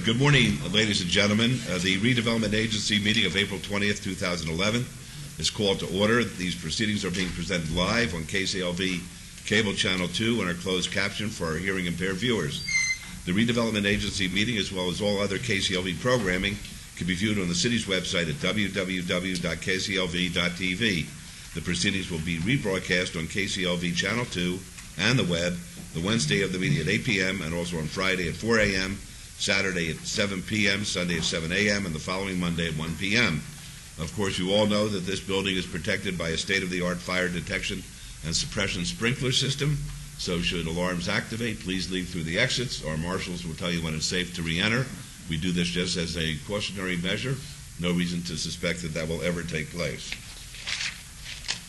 Good morning, ladies and gentlemen. The Redevelopment Agency meeting of April 20th, 2011 is called to order. These proceedings are being presented live on KCLV Cable Channel 2 and are closed captioned for our hearing impaired viewers. The Redevelopment Agency meeting, as well as all other KCLV programming, can be viewed on the city's website at www.kclv.tv. The proceedings will be rebroadcast on KCLV Channel 2 and the web the Wednesday of the meeting at 8 p.m. and also on Friday at 4 a.m., Saturday at 7 p.m., Sunday at 7 a.m., and the following Monday at 1 p.m. Of course, you all know that this building is protected by a state-of-the-art fire detection and suppression sprinkler system, so should alarms activate, please leave through the exits. Our marshals will tell you when it's safe to re-enter. We do this just as a cautionary measure. No reason to suspect that that will ever take place.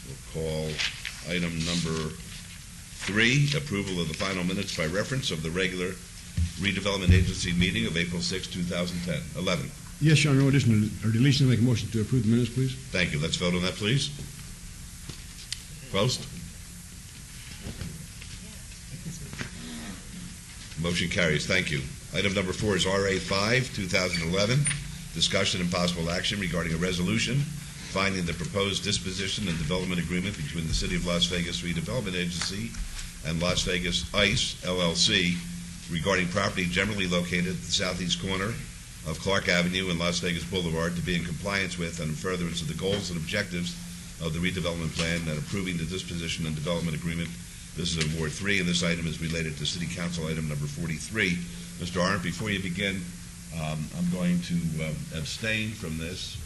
We'll call item number 3, approval of the final minutes by reference of the regular Redevelopment Agency meeting of April 6, 2011. Yes, Your Honor, no addition or deletion. Make a motion to approve the minutes, please. Thank you. Let's vote on that, please. Post. Motion carries. Thank you. Item number 4 is RA 5, 2011, discussion and possible action regarding a resolution finding the proposed disposition and development agreement between the City of Las Vegas Redevelopment Agency and Las Vegas ICE, LLC, regarding property generally located at the southeast corner of Clark Avenue and Las Vegas Boulevard to be in compliance with and in furtherance of the goals and objectives of the redevelopment plan and approving the disposition and development agreement. This is in Ward 3, and this item is related to City Council item number 43. Mr. Arndt, before you begin, I'm going to abstain from this.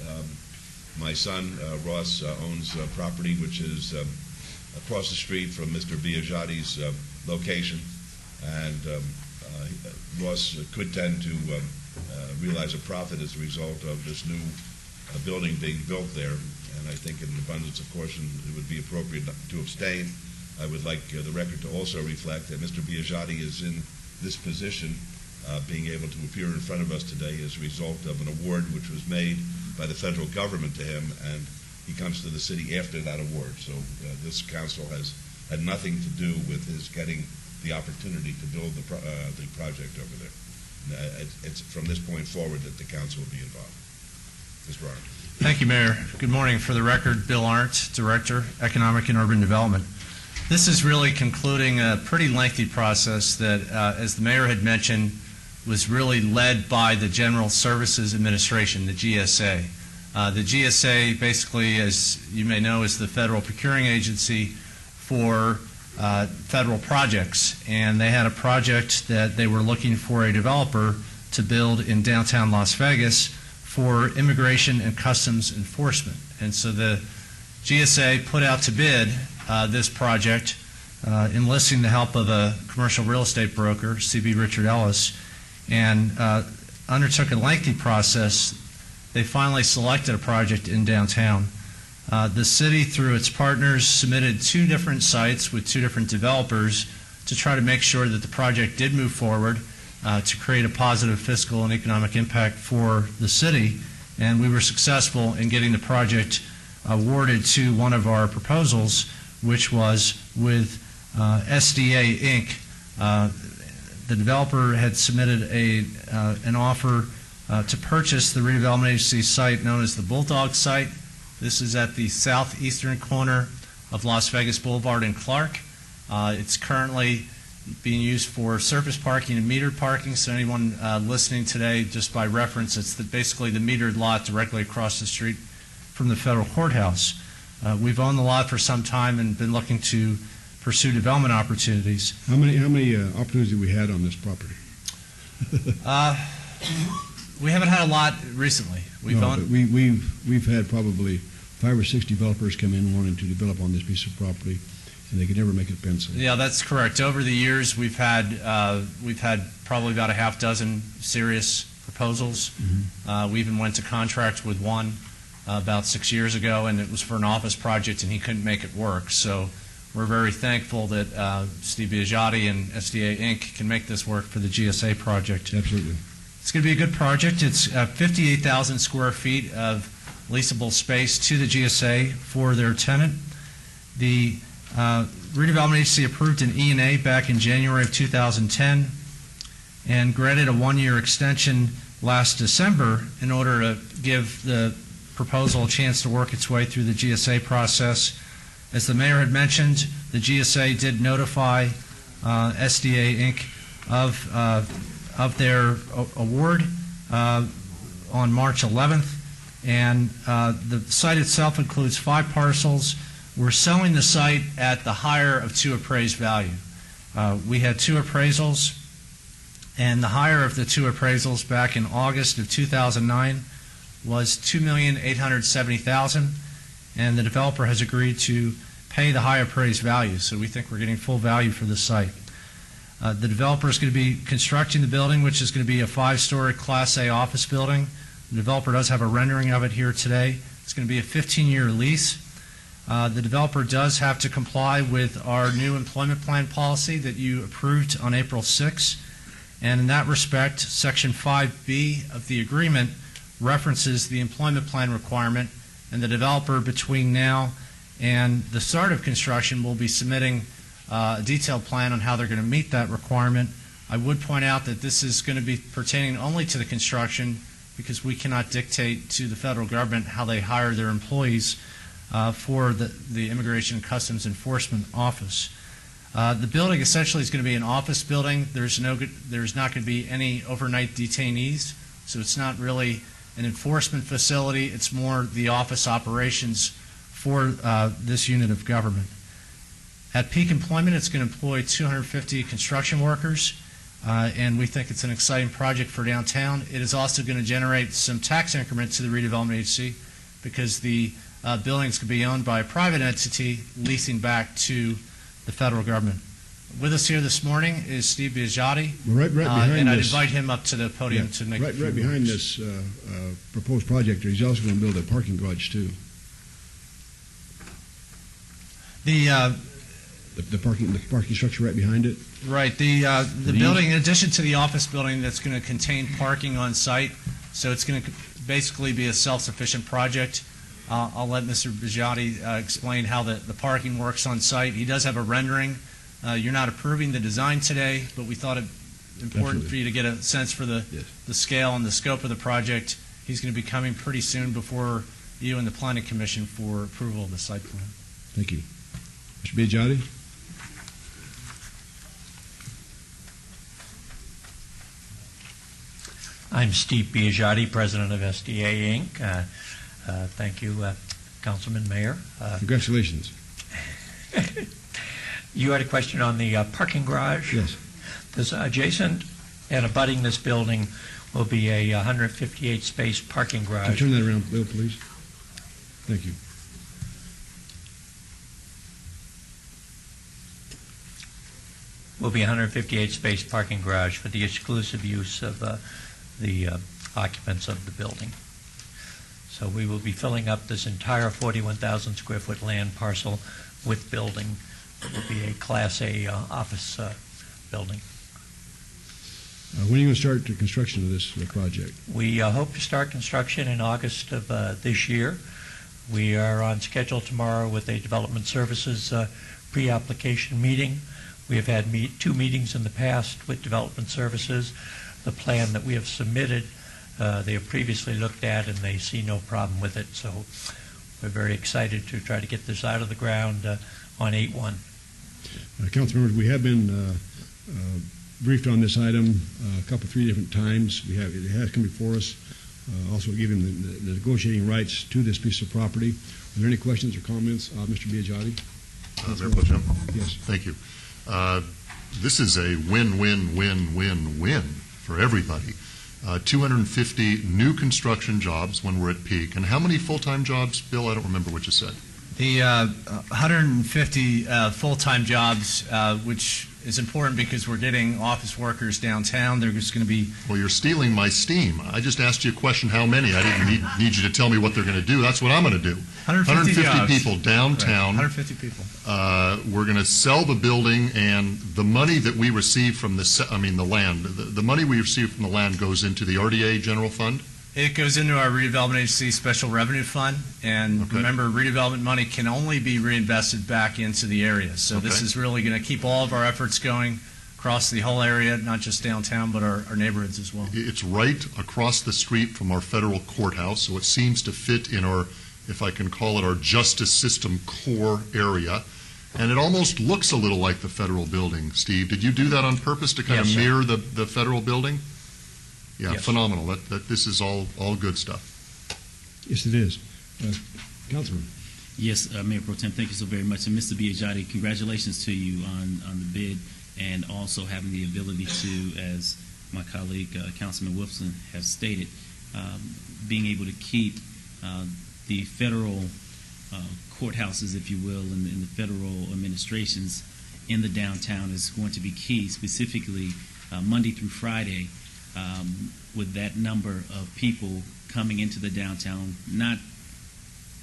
My son, Ross, owns property which is across the street from Mr. Biagiotti's location, and Ross could tend to realize a profit as a result of this new building being built there, and I think in an abundance of caution it would be appropriate to abstain. I would like the record to also reflect that Mr. Biagiotti is in this position, being able to appear in front of us today as a result of an award which was made by the federal government to him, and he comes to the city after that award. So this council has had nothing to do with his getting the opportunity to build the project over there. It's from this point forward that the council will be involved. Mr. Arndt. Thank you, Mayor. Good morning. For the record, Bill Arndt, Director, Economic and Urban Development. This is really concluding a pretty lengthy process that, as the Mayor had mentioned, was really led by the General Services Administration, the GSA. The GSA, basically, as you may know, is the federal procuring agency for federal projects, and they had a project that they were looking for a developer to build in downtown Las Vegas for immigration and customs enforcement. And so the GSA put out to bid this project, enlisting the help of a commercial real estate broker, C.B. Richard Ellis, and undertook a lengthy process. They finally selected a project in downtown. The city, through its partners, submitted 2 different sites with 2 different developers to try to make sure that the project did move forward to create a positive fiscal and economic impact for the city. And we were successful in getting the project awarded to one of our proposals, which was with SDA Inc. The developer had submitted an offer to purchase the redevelopment agency site known as the Bulldog site. This is at the southeastern corner of Las Vegas Boulevard and Clark. It's currently being used for surface parking and metered parking, so anyone listening today, just by reference, it's basically the metered lot directly across the street from the federal courthouse. We've owned the lot for some time and been looking to pursue development opportunities. How many opportunities have we had on this property? We haven't had a lot recently. We've had probably 5 or 6 developers come in wanting to develop on this piece of property, and they could never make it pencil. Yeah, that's correct. Over the years, we've had probably about a half dozen serious proposals. Mm-hmm. We even went to contract with one about 6 years ago, and it was for an office project, and he couldn't make it work. So we're very thankful that Steve Biagiotti and SDA Inc. can make this work for the GSA project. Absolutely. It's going to be a good project. It's 58,000 square feet of leasable space to the GSA for their tenant. The Redevelopment Agency approved an E&A back in January of 2010. and granted a one-year extension last December in order to give the proposal a chance to work its way through the GSA process. As the mayor had mentioned, the GSA did notify SDA Inc. of their award on March 11th, and the site itself includes 5 parcels. We're selling the site at the higher of 2 appraised value. We had 2 appraisals, and the higher of the 2 appraisals back in August of 2009 was $2,870,000, and the developer has agreed to pay the high appraised value, so we think we're getting full value for the site. The developer is going to be constructing the building, which is going to be a 5-story Class A office building. The developer does have a rendering of it here today. It's going to be a 15-year lease. The developer does have to comply with our new employment plan policy that you approved on April 6. And in that respect, Section 5B of the agreement references the employment plan requirement, and the developer between now and the start of construction will be submitting a detailed plan on how they're going to meet that requirement. I would point out that this is going to be pertaining only to the construction because we cannot dictate to the federal government how they hire their employees for the Immigration and Customs Enforcement Office. The building essentially is going to be an office building. There's not going to be any overnight detainees, so it's not really an enforcement facility. It's more the office operations for this unit of government. At peak employment, it's going to employ 250 construction workers, and we think it's an exciting project for downtown. It is also going to generate some tax increment to the redevelopment agency because the buildings could be owned by a private entity leasing back to the federal government. With us here this morning is Steve Biagiotti, Right behind and I'd this, invite him up to the podium to make right behind this proposed project. He's also going to build a parking garage too. The parking structure right behind it. Right. The building, in addition to the office building, that's going to contain parking on site, so it's going to basically be a self-sufficient project. I'll let Mr. Biagiotti explain how the parking works on site. He does have a rendering. You're not approving the design today, but we thought it important for you to get a sense for the scale and the scope of the project. He's going to be coming pretty soon before you and the Planning Commission for approval of the site plan. Thank you. Mr. Biagiotti? I'm Steve Biagiotti, President of SDA Inc. Thank you, Councilman, Mayor. Congratulations. You had a question on the parking garage? Yes. This adjacent and abutting this building will be a 158-space parking Can you garage. turn that around, Bill, please? Thank you. Will be a 158-space parking garage for the exclusive use of the occupants of the building. So we will be filling up this entire 41,000 square foot land parcel with building. It will be a Class A office building. When are you going to start the construction of this project? We hope to start construction in August of this year. We are on schedule tomorrow with a Development Services pre-application meeting. We have had 2 meetings in the past with Development Services. The plan that we have submitted, they have previously looked at and they see no problem with it. So we're very excited to try to get this out of the ground on 8/1. Council members, we have been briefed on this item three different times. It has come before us. Also giving the negotiating rights to this piece of property. Are there any questions or comments? Mr. Biagiotti? Mayor Pro Tem? Yes. Thank you. This is a win-win-win-win-win for everybody. 250 new construction jobs when we're at peak. And how many full-time jobs, Bill? I don't remember what you said. The 150 full-time jobs, which is important because we're getting office workers downtown. There's going to be... Well, you're stealing my steam. I just asked you a question, how many? I didn't need you to tell me what they're going to do. That's what I'm going to do. 150 people downtown. Right. 150 people. We're going to sell the building, and the money that we receive from the land, the money we receive from the land goes into the RDA general fund? It goes into our redevelopment agency special revenue fund, and Okay. remember, redevelopment money can only be reinvested back into the area. So this Okay. is really going to keep all of our efforts going across the whole area, not just downtown, but our neighborhoods as well. It's right across the street from our federal courthouse, so it seems to fit in our, if I can call it, our justice system core area. And it almost looks a little like the federal building. Steve, did you do that on purpose to kind Yes, of sir. mirror the federal building? Yeah, Yes. phenomenal. This is all good stuff. Yes, it is. Councilman. Yes, Mayor Pro Tem, thank you so very much. And Mr. Biagiotti, congratulations to you on the bid and also having the ability to, as my colleague Councilman Wilson has stated, being able to keep the federal courthouses, if you will, and the federal administrations in the downtown is going to be key, specifically Monday through Friday, with that number of people coming into the downtown, not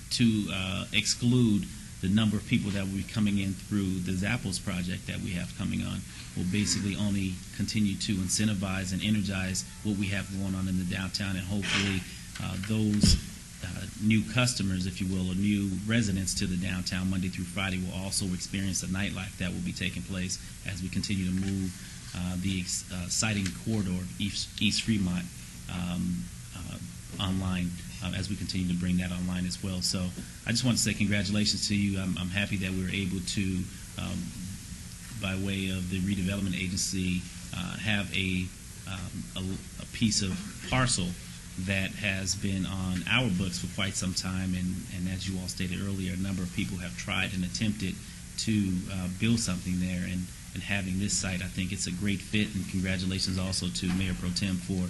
to exclude the number of people that will be coming in through the Zappos project that we have coming on, will basically only continue to incentivize and energize what we have going on in the downtown, and hopefully those new customers, if you will, or new residents to the downtown Monday through Friday will also experience the nightlife that will be taking place as we continue to move the exciting corridor of East Fremont online as we continue to bring that online as well. So I just want to say congratulations to you. I'm happy that we were able to, by way of the redevelopment agency, have a piece of parcel that has been on our books for quite some time, and as you all stated earlier, a number of people have tried and attempted to build something there, and having this site, I think it's a great fit, and congratulations also to Mayor Pro Tem for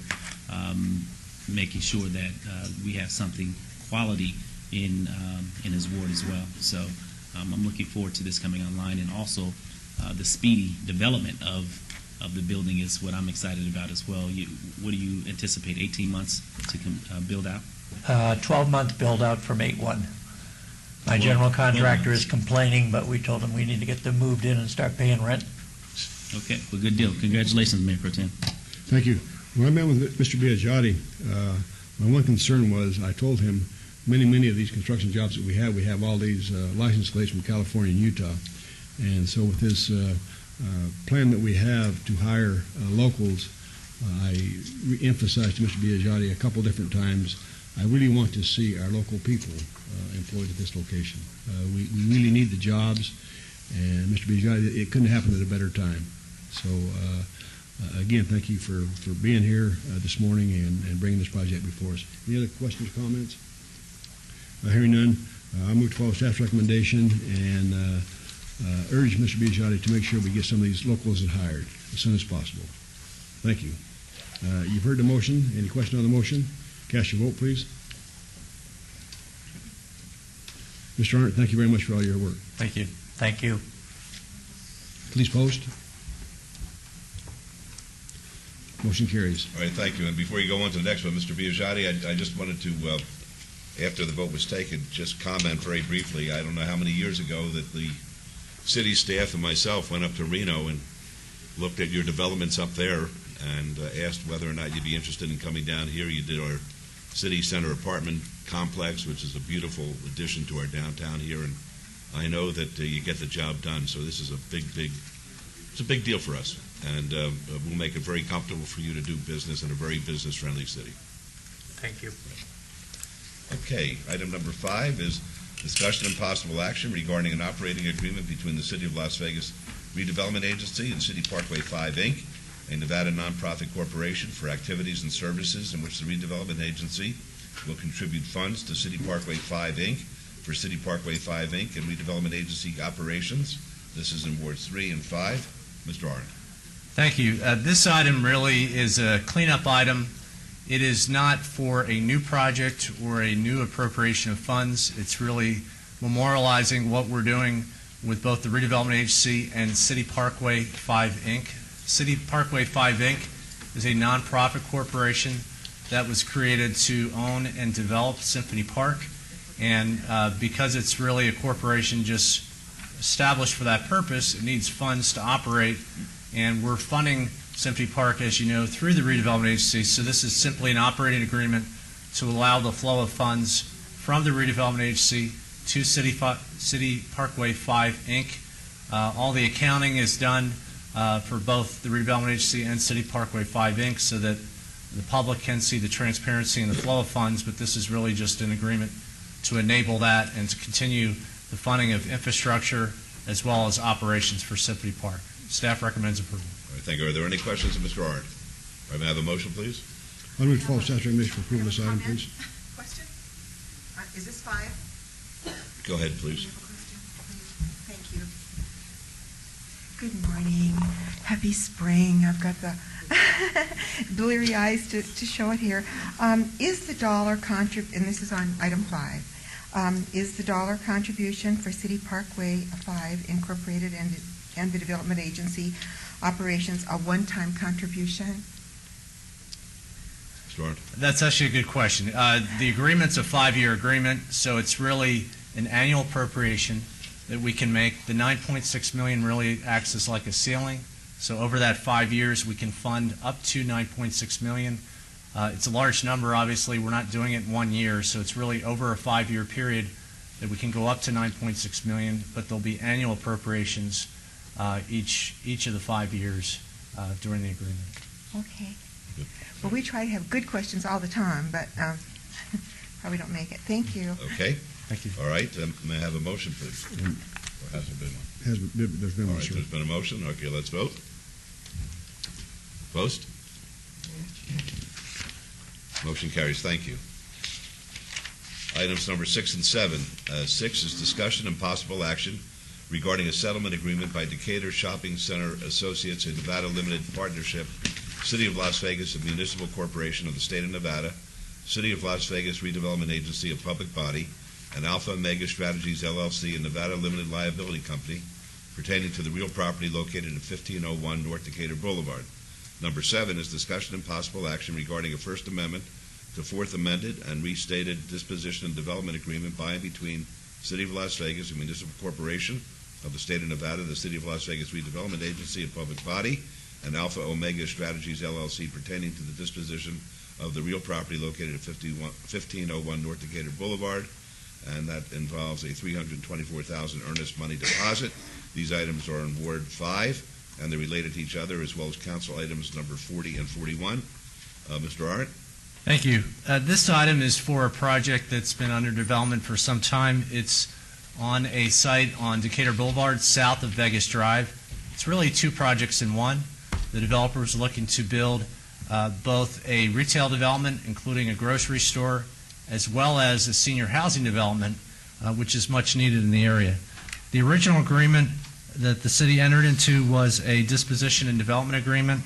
making sure that we have something quality in his ward as well. So I'm looking forward to this coming online, and also the speedy development of the building is what I'm excited about as well. What do you anticipate, 18 months to build out? 12-month build-out from 8/1. My general contractor is complaining, but we told him we need to get them moved in and start paying rent. Okay, well, good deal. Congratulations, Mayor Pro Tem. Thank you. When I met with Mr. Biagiotti, my one concern was I told him many of these construction jobs that we have all these license plates from California and Utah. And so with this plan that we have to hire locals, I emphasized to Mr. Biagiotti a couple different times, I really want to see our local people employed at this location. We really need the jobs, and Mr. Biagiotti, it couldn't happen at a better time. So again, thank you for being here this morning and bringing this project before us. Any other questions or comments? Hearing none, I move to follow staff's recommendation and urge Mr. Biagiotti to make sure we get some of these locals hired as soon as possible. Thank you. You've heard the motion. Any question on the motion? Cast your vote, please. Mr. Arndt, thank you very much for all your work. Thank you. Thank you. Please post. Motion carries. All right, thank you. And before you go on to the next one, Mr. Biagiotti, I just wanted to, after the vote was taken, just comment very briefly. I don't know how many years ago that the city staff and myself went up to Reno and looked at your developments up there and asked whether or not you'd be interested in coming down here. You did our city center apartment complex, which is a beautiful addition to our downtown here, and I know that you get the job done. So this is a it's a big deal for us, and we'll make it very comfortable for you to do business in a very business-friendly city. Thank you. Okay, item number 5 is discussion and possible action regarding an operating agreement between the City of Las Vegas Redevelopment Agency and City Parkway 5, Inc., a Nevada nonprofit corporation for activities and services in which the Redevelopment Agency will contribute funds to City Parkway 5, Inc. for City Parkway 5, Inc. and Redevelopment Agency operations. This is in Wards 3 and 5. Mr. Arndt. Thank you. This item really is a cleanup item. It is not for a new project or a new appropriation of funds. It's really memorializing what we're doing with both the Redevelopment Agency and City Parkway 5, Inc. City Parkway 5, Inc. is a nonprofit corporation that was created to own and develop Symphony Park. And because it's really a corporation just established for that purpose, it needs funds to operate. And we're funding Symphony Park, as you know, through the Redevelopment Agency. So this is simply an operating agreement to allow the flow of funds from the Redevelopment Agency to City Parkway 5, Inc. All the accounting is done for both the Redevelopment Agency and City Parkway 5 Inc. so that the public can see the transparency and the flow of funds, but this is really just an agreement to enable that and to continue the funding of infrastructure as well as operations for Symphony Park. Staff recommends approval. All right, thank you. Are there any questions of Mr. Arndt? All right, may I have a motion, please? I move to follow staff's recommendation for approval of this item, please. Question? Is this 5? Go ahead, please. You have a question? Thank you. Good morning. Happy spring. I've got the bleary eyes to show it here. Is the dollar and this is on item 5, is the dollar contribution for City Parkway 5 Incorporated and the Development Agency operations a one-time contribution? Mr. Arndt? That's actually a good question. The agreement's a 5-year agreement, so it's really an annual appropriation that we can make. The $9.6 million really acts as like a ceiling. So over that 5 years, we can fund up to $9.6 million. It's a large number, obviously. We're not doing it in 1 year, so it's really over a 5-year period that we can go up to $9.6 million, but there'll be annual appropriations each of the 5 years during the agreement. Okay. Well, we try to have good questions all the time, but probably don't make it. Thank you. Okay. Thank you. All right, may I have a motion, please? Or has there been one? There's been All one, right, sir. there's been a motion. Okay, let's vote. Post. Motion carries. Thank you. Items number 6 and 7. 6 is discussion and possible action regarding a settlement agreement by Decatur Shopping Center Associates, a Nevada Limited Partnership, City of Las Vegas, a municipal corporation of the state of Nevada, City of Las Vegas Redevelopment Agency, a public body, and Alpha Omega Strategies, LLC, a Nevada Limited Liability Company, pertaining to the real property located at 1501 North Decatur Boulevard. Number 7 is discussion and possible action regarding a First Amendment to Fourth Amended and restated disposition and development agreement by and between City of Las Vegas, a municipal corporation of the state of Nevada, the City of Las Vegas Redevelopment Agency, a public body, and Alpha Omega Strategies, LLC, pertaining to the disposition of the real property located at 1501 North Decatur Boulevard, and that involves a $324,000 earnest money deposit. These items are in Ward 5, and they're related to each other, as well as council items number 40 and 41. Mr. Arndt? Thank you. This item is for a project that's been under development for some time. It's on a site on Decatur Boulevard, south of Vegas Drive. It's really 2 projects in one. The developer is looking to build both a retail development, including a grocery store, as well as a senior housing development, which is much needed in the area. The original agreement that the city entered into was a disposition and development agreement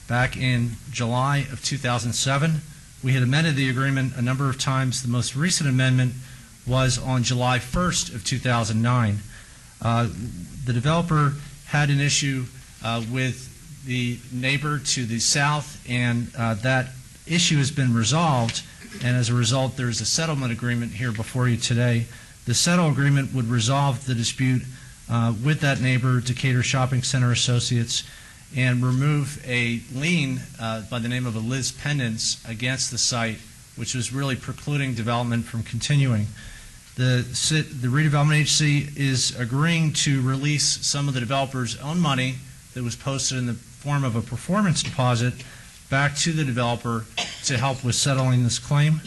back in July of 2007. We had amended the agreement a number of times. The most recent amendment was on July 1st of 2009. The developer had an issue with the neighbor to the south, and that issue has been resolved, and as a result, there's a settlement agreement here before you today. The settle agreement would resolve the dispute with that neighbor, Decatur Shopping Center Associates, and remove a lien by the name of a Liz Pendants against the site, which was really precluding development from continuing. The Redevelopment Agency is agreeing to release some of the developer's own money that was posted in the form of a performance deposit back to the developer to help with settling this claim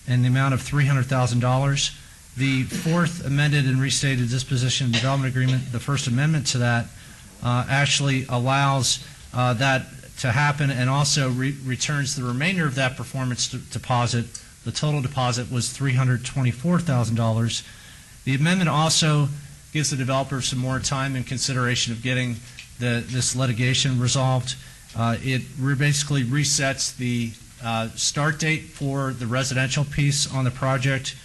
in the amount of $300,000. The fourth amended and restated disposition and development agreement, the First Amendment to that, actually allows that to happen and also returns the remainder of that performance deposit. The total deposit was $324,000. The amendment also gives the developer some more time and consideration of getting this litigation resolved. It basically resets the start date for the residential piece on the project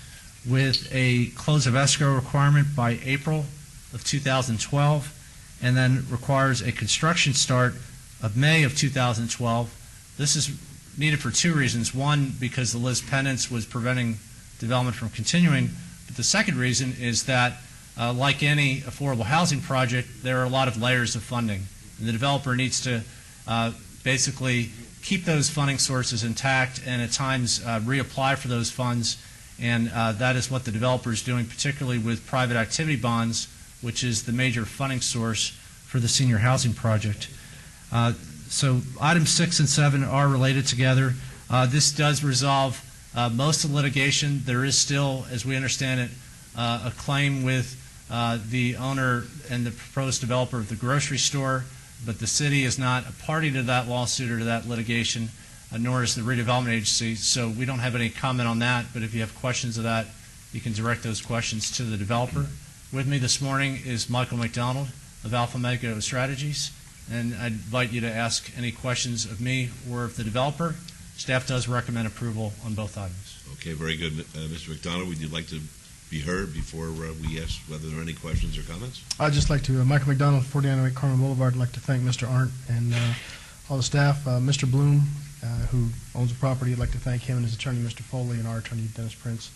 with a close of escrow requirement by April of 2012, and then requires a construction start of May of 2012. This is needed for 2 reasons. One, because the Liz Pendants was preventing development from continuing, but the second reason is that like any affordable housing project, there are a lot of layers of funding, and the developer needs to basically keep those funding sources intact and at times reapply for those funds, and that is what the developer is doing, particularly with private activity bonds, which is the major funding source for for the senior housing project. So items 6 and 7 are related together. This does resolve most of the litigation. There is still, as we understand it, a claim with the owner and the proposed developer of the grocery store, but the city is not a party to that lawsuit or to that litigation, nor is the redevelopment agency, so we don't have any comment on that, but if you have questions of that, you can direct those questions to the developer. With me this morning is Michael McDonald of Alpha Mega Strategies, and I'd invite you to ask any questions of me or of the developer. Staff does recommend approval on both items. Okay, very good. Mr. McDonald, would you like to be heard before we ask whether there are any questions or comments? I'd just like to, Michael McDonald, 4908 Carmen Boulevard, I'd like to thank Mr. Arndt and all the staff. Mr. Bloom, who owns the property, I'd like to thank him and his attorney, Mr. Foley, and our attorney, Dennis Prince.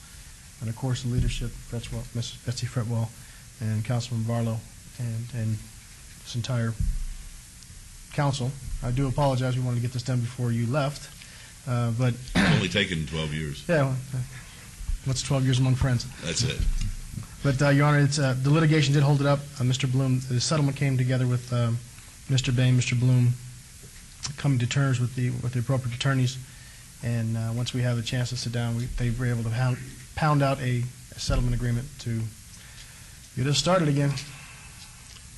And of course, the leadership, Mrs. Betsy Fretwell, and Councilman Barlow, and this entire council. I do apologize, we wanted to get this done before you left, but... It's only taken 12 years. Yeah, well, what's 12 years among friends? That's it. But, Your Honor, the litigation did hold it up. Mr. Bloom, the settlement came together with Mr. Bain, Mr. Bloom, coming to terms with the appropriate attorneys, and once we have a chance to sit down, they were able to pound out a settlement agreement to get us started again.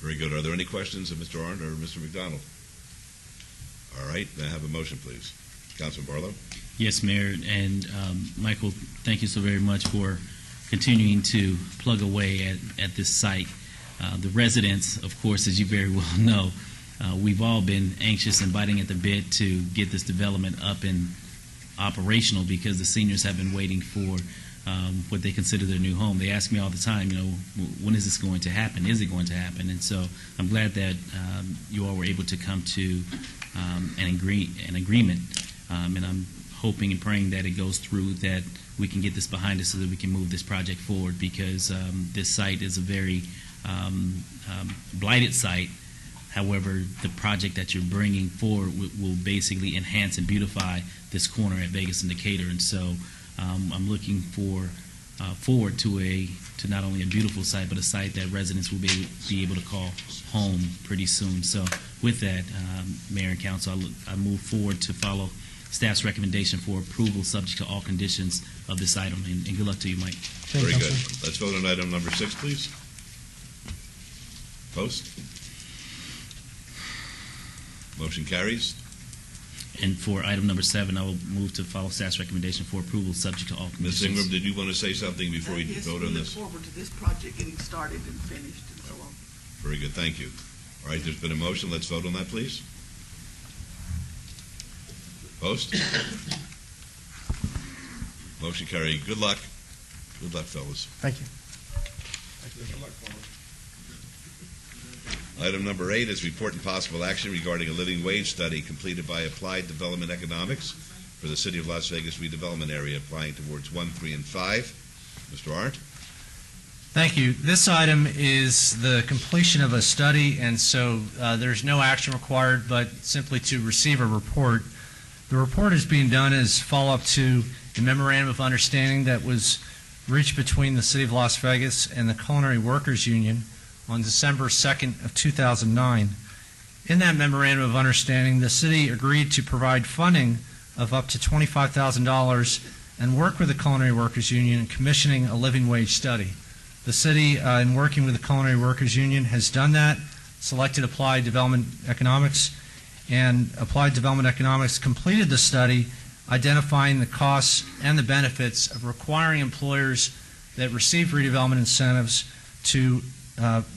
Very good. Are there any questions of Mr. Arndt or Mr. McDonald? All right. May I have a motion, please? Councilman Barlow? Yes, Mayor, and Michael, thank you so very much for continuing to plug away at this site. The residents, of course, as you very well know, we've all been anxious and biting at the bit to get this development up and operational because the seniors have been waiting for what they consider their new home. They ask me all the time, when is this going to happen? Is it going to happen? And so I'm glad that you all were able to come to an agreement, and I'm hoping and praying that it goes through, that we can get this behind us so that we can move this project forward, because this site is a very blighted site. However, the project that you're bringing forward will basically enhance and beautify this corner at Vegas and Decatur, and so I'm looking forward to not only a beautiful site, but a site that residents will be able to call home pretty soon. So with that, Mayor and Council, I move forward to follow staff's recommendation for approval subject to all conditions of this item, and good luck to you, Mike. Very good. Let's vote on item number 6, please. Post. Motion carries. And for item number 7, I will move to follow staff's recommendation for approval subject to all Ms. conditions. Ingram, did you want to say something before we Yes, vote on this? we look forward to this project getting started and finished and so on. Very good. Thank you. All right, there's been a motion. Let's vote on that, please. Post. Motion carried. Good luck. Good luck, fellas. Thank you. Item number 8 is report and possible action regarding a living wage study completed by Applied Development Economics for the City of Las Vegas redevelopment area, applying towards 1, 3, and 5. Mr. Arndt? Thank you. This item is the completion of a study, and so there's no action required, but simply to receive a report. The report is being done as follow-up to the memorandum of understanding that was reached between the City of Las Vegas and the Culinary Workers Union on December 2nd of 2009. In that memorandum of understanding, the city agreed to provide funding of up to $25,000 and work with the Culinary Workers Union in commissioning a living wage study. The city, in working with the Culinary Workers Union, has done that, selected Applied Development Economics, and Applied Development Economics completed the study identifying the costs and the benefits of requiring employers that receive redevelopment incentives to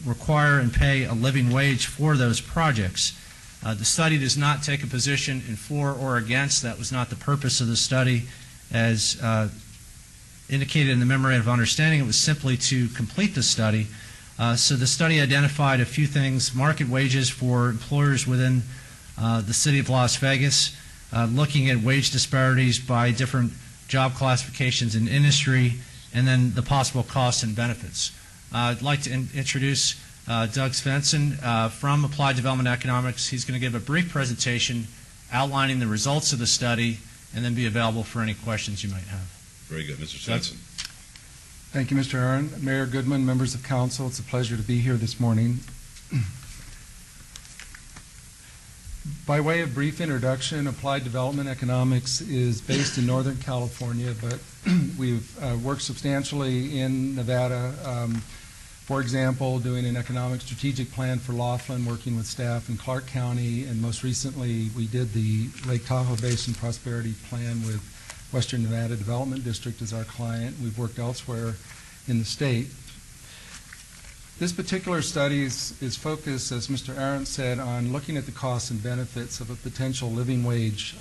require and pay a living wage for those projects. The study does not take a position in for or against. That was not the purpose of the study. As indicated in the memorandum of understanding, it was simply to complete the study. So the study identified a few things: market wages for employers within the City of Las Vegas, looking at wage disparities by different job classifications in industry, and then the possible costs and benefits. I'd like to introduce Doug Svensson from Applied Development Economics. He's going to give a brief presentation outlining the results of the study and then be available for any questions you might have. Very good. Mr. Svensson. Thank you, Mr. Aaron. Mayor Goodman, members of council, it's a pleasure to be here this morning. By way of brief introduction, Applied Development Economics is based in Northern California, but we've worked substantially in Nevada. For example, doing an economic strategic plan for Laughlin, working with staff in Clark County, and most recently we did the Lake Tahoe Basin Prosperity Plan with Western Nevada Development District as our client. We've worked elsewhere in the state. This particular study is focused, as Mr. Arendt said, on looking at the costs and benefits of a potential living wage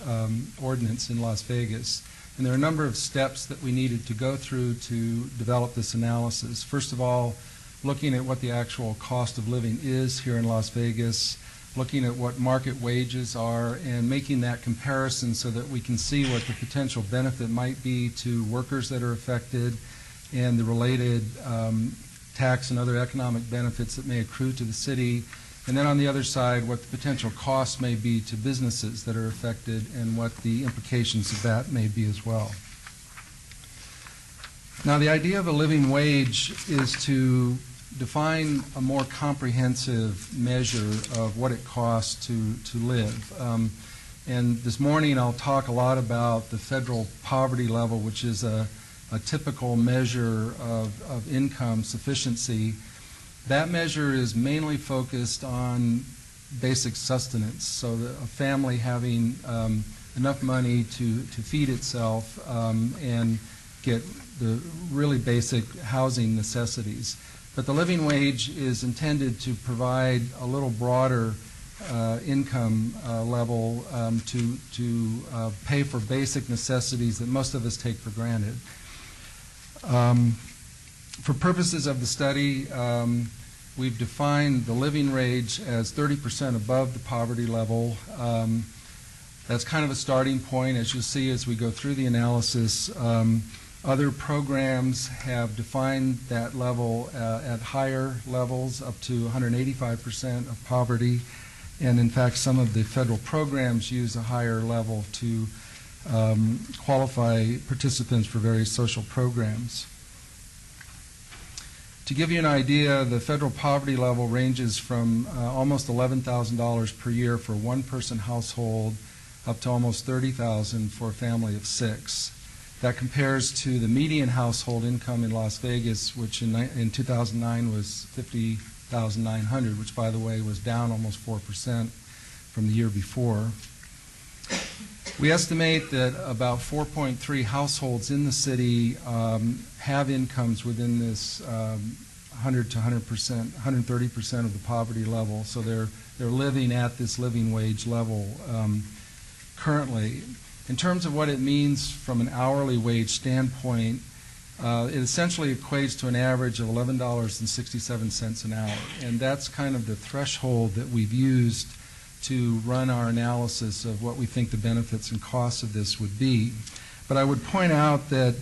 ordinance in Las Vegas. And there are a number of steps that we needed to go through to develop this analysis. First of all, looking at what the actual cost of living is here in Las Vegas, looking at what market wages are, and making that comparison so that we can see what the potential benefit might be to workers that are affected and the related tax and other economic benefits that may accrue to the city. And then on the other side, what the potential costs may be to businesses that are affected and what the implications of that may be as well. Now, the idea of a living wage is to define a more comprehensive measure of what it costs to live. And this morning I'll talk a lot about the federal poverty level, which is a typical measure of income sufficiency. That measure is mainly focused on basic sustenance, so that a family having enough money to feed itself and get the really basic housing necessities. But the living wage is intended to provide a little broader income level to pay for basic necessities that most of us take for granted. For purposes of the study, we've defined the living wage as 30% above the poverty level. That's kind of a starting point. As you'll see as we go through the analysis, other programs have defined that level at higher levels, up to 185% of poverty. And in fact, some of the federal programs use a higher level to qualify participants for various social programs. To give you an idea, the federal poverty level ranges from almost $11,000 per year for a one-person household up to almost $30,000 for a family of 6. That compares to the median household income in Las Vegas, which in 2009 was $50,900, which, by the way, was down almost 4% from the year before. We estimate that about 4.3 households in the city have incomes within this 100 to 100%, 130% of the poverty level. So they're living at this living wage level currently. In terms of what it means from an hourly wage standpoint, it essentially equates to an average of $11.67 an hour. And that's kind of the threshold that we've used to run our analysis of what we think the benefits and costs of this would be. But I would point out that,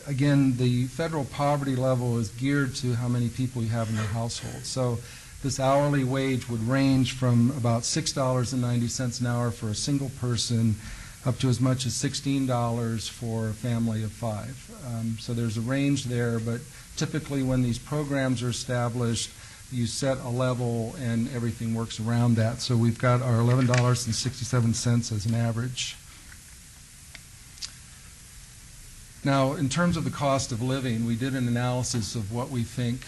again, the federal poverty level is geared to how many people you have in your household. So this hourly wage would range from about $6.90 an hour for a single person up to as much as $16 for a family of 5. So there's a range there, but typically when these programs are established, you set a level and everything works around that. So we've got our $11.67 as an average. Now, in terms of the cost of living, we did an analysis of what we think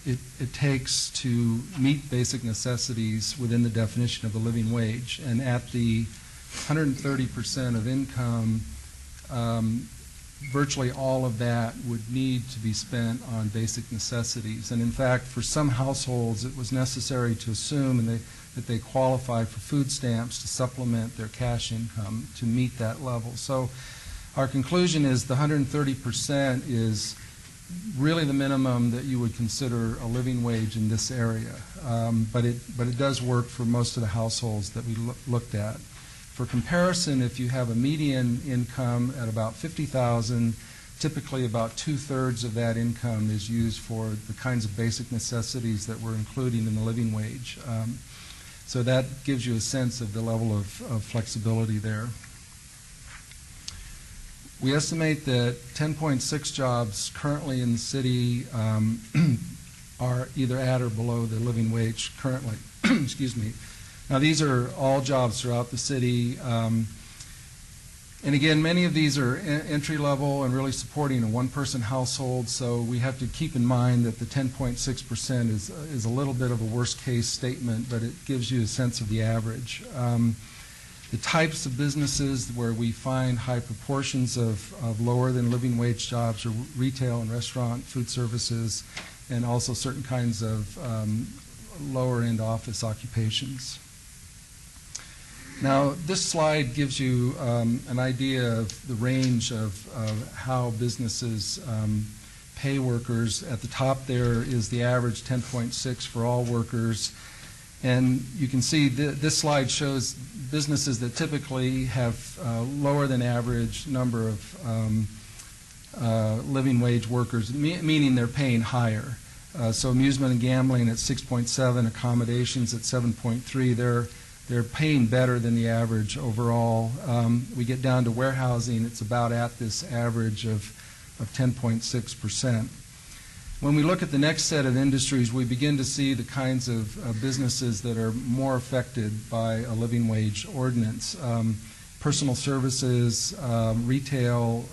it takes to meet basic necessities within the definition of the living wage. And at the 130% of income, virtually all of that would need to be spent on basic necessities. And in fact, for some households, it was necessary to assume that they qualify for food stamps to supplement their cash income to meet that level. So our conclusion is the 130% is really the minimum that you would consider a living wage in this area. But it does work for most of the households that we looked at. For comparison, if you have a median income at about $50,000, typically about 2/3 of that income is used for the kinds of basic necessities that we're including in the living wage. So that gives you a sense of the level of flexibility there. We estimate that 10.6 jobs currently in the city are either at or below the living wage currently. Excuse me. Now, these are all jobs throughout the city. And again, many of these are entry level and really supporting a one-person household, so we have to keep in mind that the 10.6% is a little bit of a worst-case statement, but it gives you a sense of the average. The types of businesses where we find high proportions of lower than living wage jobs are retail and restaurant, food services, and also certain kinds of lower-end office occupations. Now, this slide gives you an idea of the range of how businesses pay workers. At the top there is the average 10.6 for all workers. And you can see this slide shows businesses that typically have lower than average number of living wage workers, meaning they're paying higher. So amusement and gambling at 6.7, accommodations at 7.3, they're paying better than the average overall. We get down to warehousing, it's about at this average of 10.6%. When we look at the next set of industries, we begin to see the kinds of businesses that are more affected by a living wage ordinance. Personal services, retail,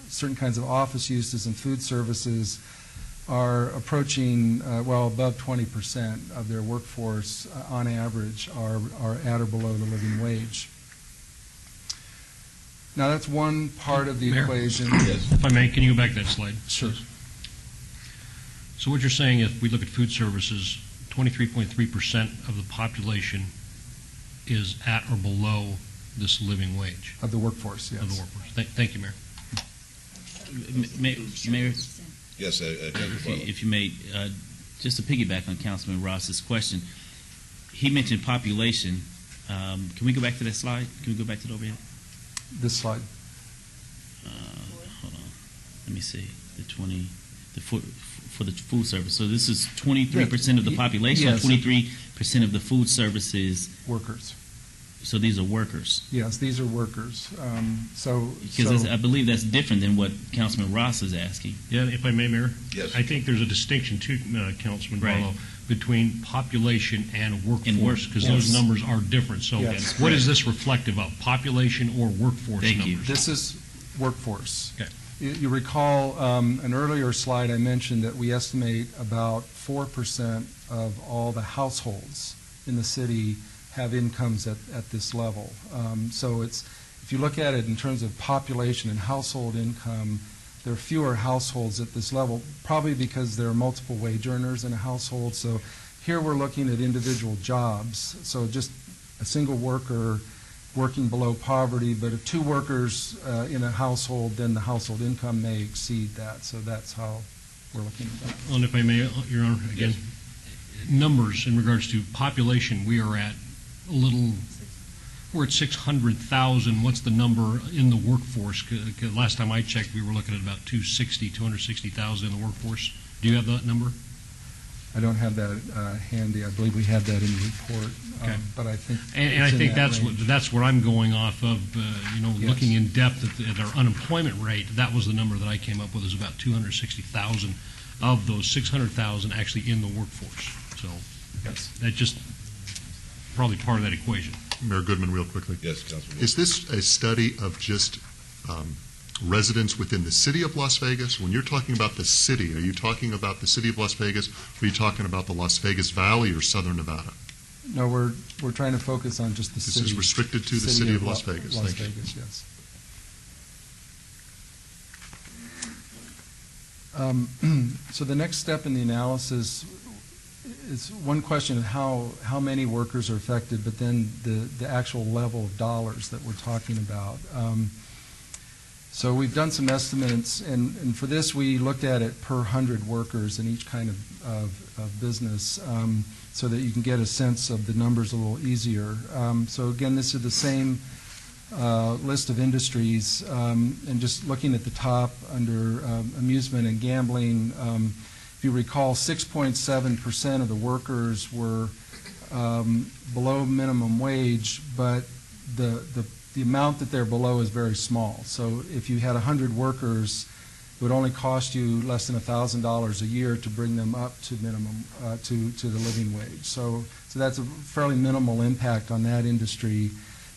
certain kinds of office uses, and food services are approaching, above 20% of their workforce on average are at or below the living wage. Now, that's one part of the Mayor, equation. If I may, can you go back to that slide? Sure. So what you're saying is, if we look at food services, 23.3% of the population is at or below this living wage. Of the workforce, yes. Of the workforce. Thank you, Mayor. Mayor, Yes, if you may, just to piggyback on Councilman Ross's question, he mentioned population. Can we go back to that slide? Can we go back to the overhead? This slide. Hold on. Let me see. For the food service. So this is 23% of the population, yes. 23% of the food services. Workers. So these are workers. Yes, these are workers. Because I believe that's different than what Councilman Ross is asking. Yeah, if I may, Mayor? Yes. I think there's a distinction, too, Councilman Right. Barlow, between population and And workforce, because yes. those numbers are different. So Yes. what is this reflective of, population or workforce Thank numbers? you. This is workforce. Okay. You recall an earlier slide I mentioned that we estimate about 4% of all the households in the city have incomes at this level. So if you look at it in terms of population and household income, there are fewer households at this level, probably because there are multiple wage earners in a household. So here we're looking at individual jobs. So just a single worker working below poverty, but if two workers in a household, then the household income may exceed that. So that's how we're looking at that. Well, and if I may, Your Honor, again, numbers in regards to population, we are at we're at 600,000. What's the number in the workforce? 'Cause last time I checked, we were looking at about 260,000 in the workforce. Do you have that number? I don't have that handy. I believe we had that in the report, Okay. but I think And I it's in think that that's range. what I'm going off of, Yes. looking in depth at our unemployment rate. That was the number that I came up with, is about 260,000 of those 600,000 actually in the workforce. So Yes. that's just probably part of that equation. Mayor Goodman, real quickly. Yes, Councilman. Is this a study of just residents within the city of Las Vegas? When you're talking about the city, are you talking about the city of Las Vegas, or are you talking about the Las Vegas Valley or Southern Nevada? No, we're trying to focus on just the This city. is restricted to the city of Las Vegas. Las Thank you. Vegas, yes. So the next step in the analysis is one question of how many workers are affected, but then the actual level of dollars that we're talking about. So we've done some estimates, and for this we looked at it per 100 workers in each kind of business, so that you can get a sense of the numbers a little easier. So again, this is the same list of industries, and just looking at the top under amusement and gambling, if you recall, 6.7% of the workers were below minimum wage, but the amount that they're below is very small. So if you had 100 workers, would only cost you less than $1,000 a year to bring them up to minimum, to the living wage. So that's a fairly minimal impact on that industry.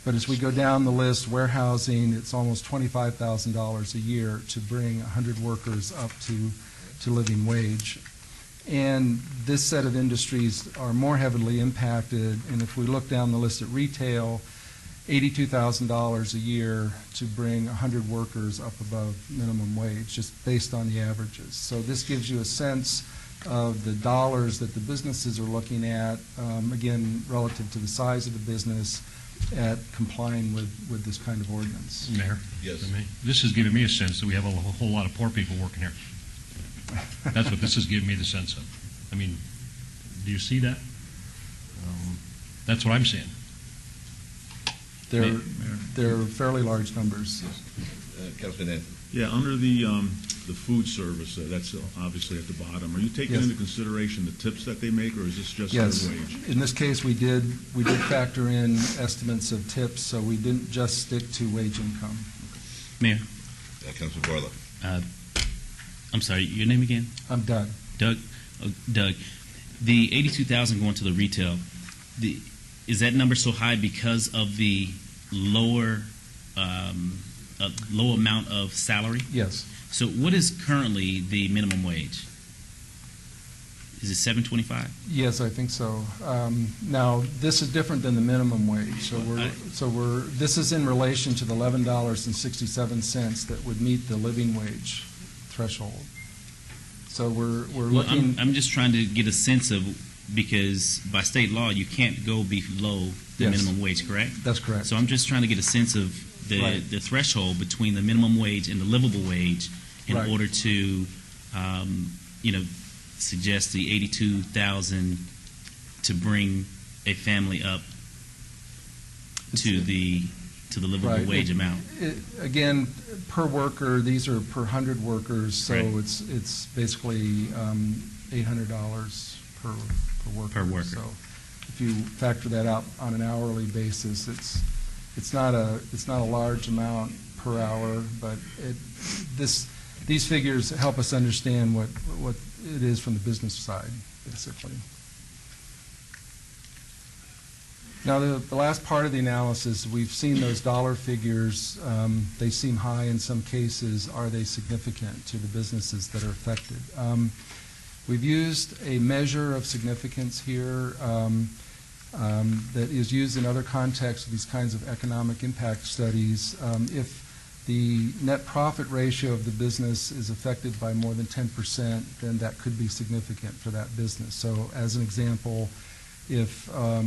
But as we go down the list, warehousing, it's almost $25,000 a year to bring 100 workers up to living wage. And this set of industries are more heavily impacted, and if we look down the list at retail, $82,000 a year to bring 100 workers up above minimum wage, just based on the averages. So this gives you a sense of the dollars that the businesses are looking at, again, relative to the size of the business, at complying with this kind of ordinance. Mayor? Yes. I mean, this has given me a sense that we have a whole lot of poor people working here. That's what this has given me the sense of. I mean, do you see that? That's what I'm seeing. They're fairly large numbers. Councilman Anthony. Yeah, under the food service, that's obviously at the bottom. Are you taking Yes. into consideration the tips that they make, or is this just Yes. their wage? In this case, we did factor in estimates of tips, so we didn't just stick to wage income. Mayor, Councilman Barlow. I'm sorry, your name again? I'm Doug. Doug. Doug, the 82,000 going to the retail, is that number so high because of the lower low amount of salary? Yes. So what is currently the minimum wage? Is it $7.25? Yes, I think so. Now, this is different than the minimum wage. This is in relation to the $11.67 that would meet the living wage threshold. So we're looking. I'm just trying to get a sense of, because by state law you can't go below the Yes. minimum wage, correct? That's correct. So I'm just trying to get a sense of Right. the threshold between the minimum wage and the livable wage in Right. order to, suggest the 82,000 to bring a family up to the livable Right. wage amount. Again, per worker, these are per 100 workers, so Right. it's basically $800 per worker. Per worker. So if you factor that out on an hourly basis, it's not a large amount per hour, but these figures help us understand what it is from the business side, basically. Now, the last part of the analysis, we've seen those dollar figures. They seem high in some cases. Are they significant to the businesses that are affected? We've used a measure of significance here that is used in other contexts of these kinds of economic impact studies. If the net profit ratio of the business is affected by more than 10%, then that could be significant for that business. So as an example, if a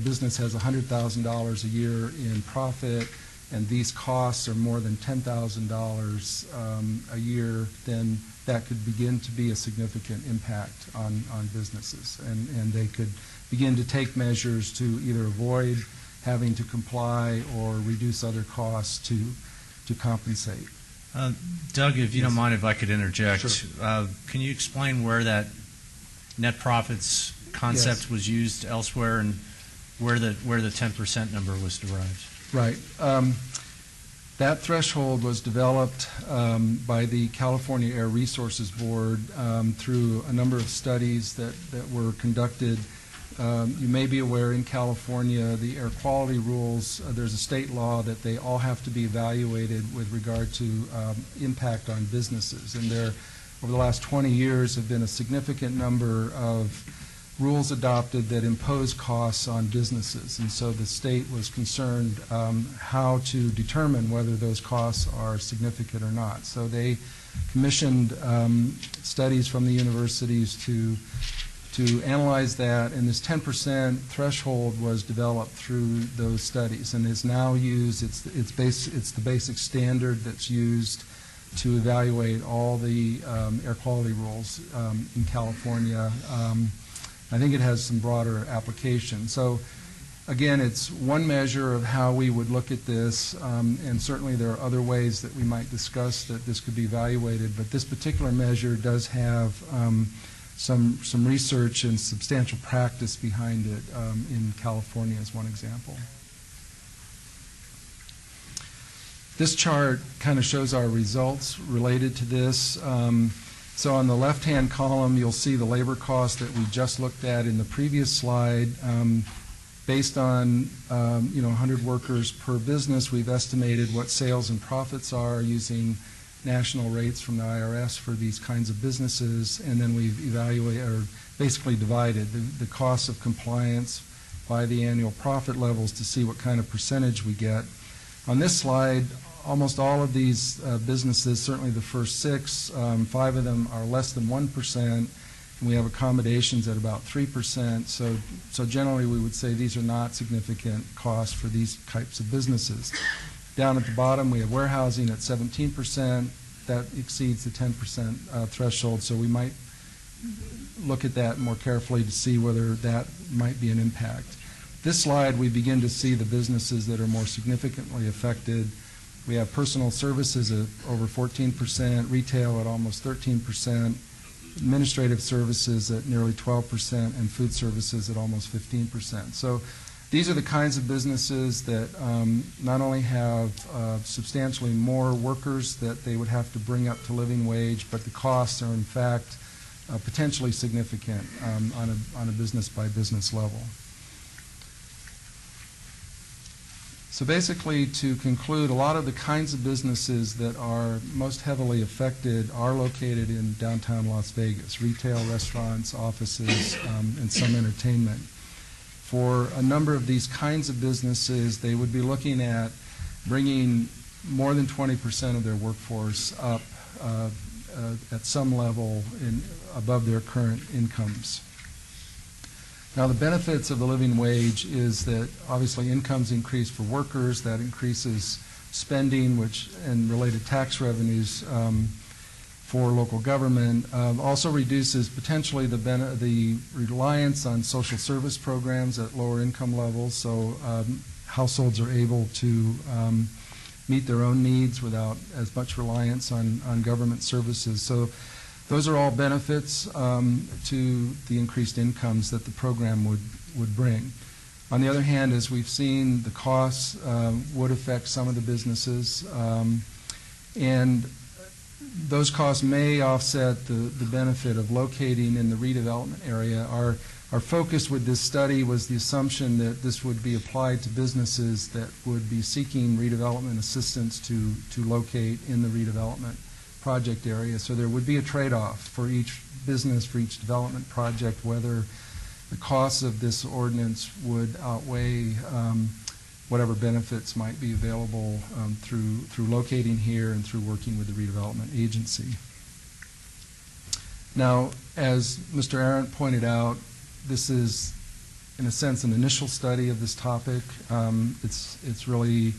business has $100,000 a year in profit and these costs are more than $10,000 a year, then that could begin to be a significant impact on businesses. And they could begin to take measures to either avoid having to comply or reduce other costs to compensate. Doug, if you Yes. don't mind if I could interject, Sure. Can you explain where that net profits concept Yes. was used elsewhere and where the 10% number was derived? Right. That threshold was developed by the California Air Resources Board through a number of studies that were conducted. You may be aware in California, the air quality rules, there's a state law that they all have to be evaluated with regard to impact on businesses. And there, over the last 20 years, have been a significant number of rules adopted that impose costs on businesses. And so the state was concerned how to determine whether those costs are significant or not. So they commissioned studies from the universities to analyze that, and this 10% threshold was developed through those studies and is now used. It's the basic standard that's used to evaluate all the air quality rules in California. I think it has some broader application. So again, it's one measure of how we would look at this, and certainly there are other ways that we might discuss that this could be evaluated, but this particular measure does have some research and substantial practice behind it in California as one example. This chart kind of shows our results related to this. So on the left-hand column, you'll see the labor cost that we just looked at in the previous slide. Based on 100 workers per business, we've estimated what sales and profits are using national rates from the IRS for these kinds of businesses, and then we've basically divided the cost of compliance by the annual profit levels to see what kind of percentage we get. On this slide, almost all of these businesses, certainly the first 6, 5 of them are less than 1%, and we have accommodations at about 3%. So generally we would say these are not significant costs for these types of businesses. Down at the bottom, we have warehousing at 17%. That exceeds the 10% threshold, so we might look at that more carefully to see whether that might be an impact. This slide, we begin to see the businesses that are more significantly affected. We have personal services at over 14%, retail at almost 13%, administrative services at nearly 12%, and food services at almost 15%. So these are the kinds of businesses that not only have substantially more workers that they would have to bring up to living wage, but the costs are in fact potentially significant on a business-by-business level. So basically, to conclude, a lot of the kinds of businesses that are most heavily affected are located in downtown Las Vegas: retail, restaurants, offices, and some entertainment. For a number of these kinds of businesses, they would be looking at bringing more than 20% of their workforce up at some level above their current incomes. Now, the benefits of the living wage is that obviously incomes increase for workers. That increases spending, and related tax revenues for local government. Also reduces potentially the reliance on social service programs at lower income levels, so households are able to meet their own needs without as much reliance on government services. So those are all benefits to the increased incomes that the program would bring. On the other hand, as we've seen, the costs would affect some of the businesses, and those costs may offset the benefit of locating in the redevelopment area. Our focus with this study was the assumption that this would be applied to businesses that would be seeking redevelopment assistance to locate in the redevelopment project area. So there would be a trade-off for each business, for each development project, whether the costs of this ordinance would outweigh whatever benefits might be available through locating here and through working with the redevelopment agency. Now, as Mr. Arendt pointed out, this is, in a sense, an initial study of this topic. It's really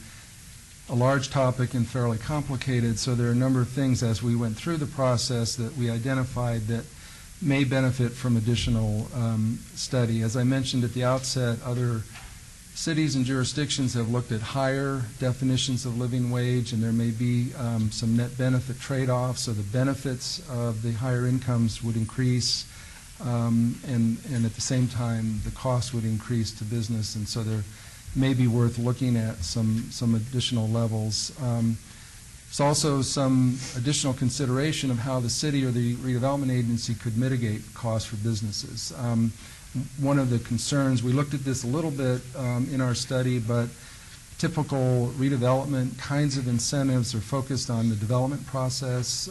a large topic and fairly complicated, so there are a number of things as we went through the process that we identified that may benefit from additional study. As I mentioned at the outset, other cities and jurisdictions have looked at higher definitions of living wage, and there may be some net benefit trade-offs, so the benefits of the higher incomes would increase, and at the same time the cost would increase to business, and so there may be worth looking at some additional levels. There's also some additional consideration of how the city or the redevelopment agency could mitigate costs for businesses. One of the concerns, we looked at this a little bit in our study, but typical redevelopment kinds of incentives are focused on the development process,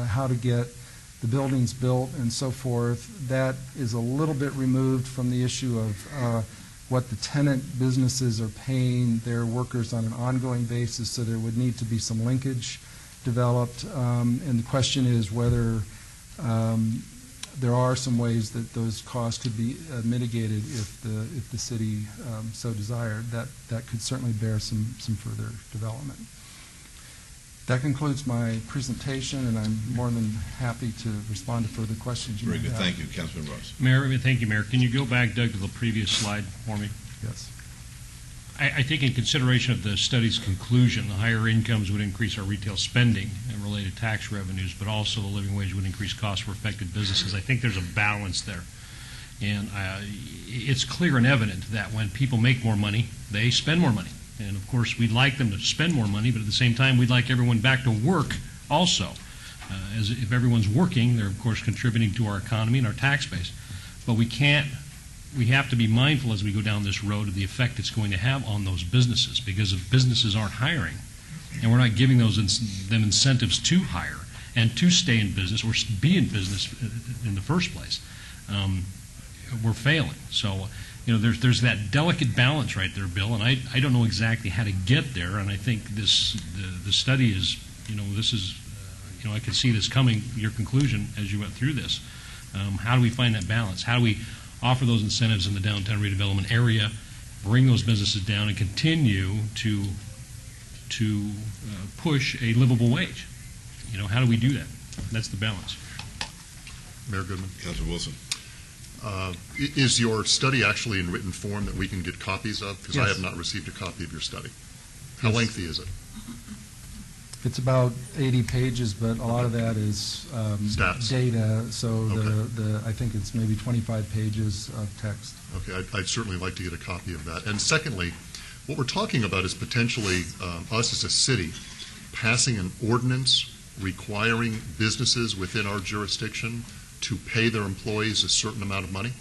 how to get the buildings built and so forth. That is a little bit removed from the issue of what the tenant businesses are paying their workers on an ongoing basis, so there would need to be some linkage developed. And the question is whether there are some ways that those costs could be mitigated if the city so desired. That could certainly bear some further development. That concludes my presentation, and I'm more than happy to respond to further questions you may have. Very good. Thank you, Councilman Ross. Mayor, thank you, Mayor. Can you go back, Doug, to the previous slide for me? Yes. I think in consideration of the study's conclusion, the higher incomes would increase our retail spending and related tax revenues, but also the living wage would increase costs for affected businesses. I think there's a balance there. And it's clear and evident that when people make more money, they spend more money. And of course, we'd like them to spend more money, but at the same time, we'd like everyone back to work also. As if everyone's working, they're of course contributing to our economy and our tax base. But we have to be mindful as we go down this road of the effect it's going to have on those businesses, because if businesses aren't hiring, and we're not giving them incentives to hire and to stay in business or be in business in the first place, we're failing. So, there's that delicate balance right there, Bill, and I don't know exactly how to get there, and I think the study is, this is, I could see this coming, your conclusion, as you went through this. How do we find that balance? How do we offer those incentives in the downtown redevelopment area, bring those businesses down, and continue to push a livable wage? How do we do that? That's the balance. Mayor Goodman. Councilor Wilson. Is your study actually in written form that we can get copies of? Because I Yes. have not received a copy of your study. How Yes. lengthy is it? It's about 80 pages, but a lot of that is Stats. data, so Okay. I think it's maybe 25 pages of text. Okay, I'd certainly like to get a copy of that. And secondly, what we're talking about is potentially us as a city passing an ordinance requiring businesses within our jurisdiction to pay their employees a certain amount of money,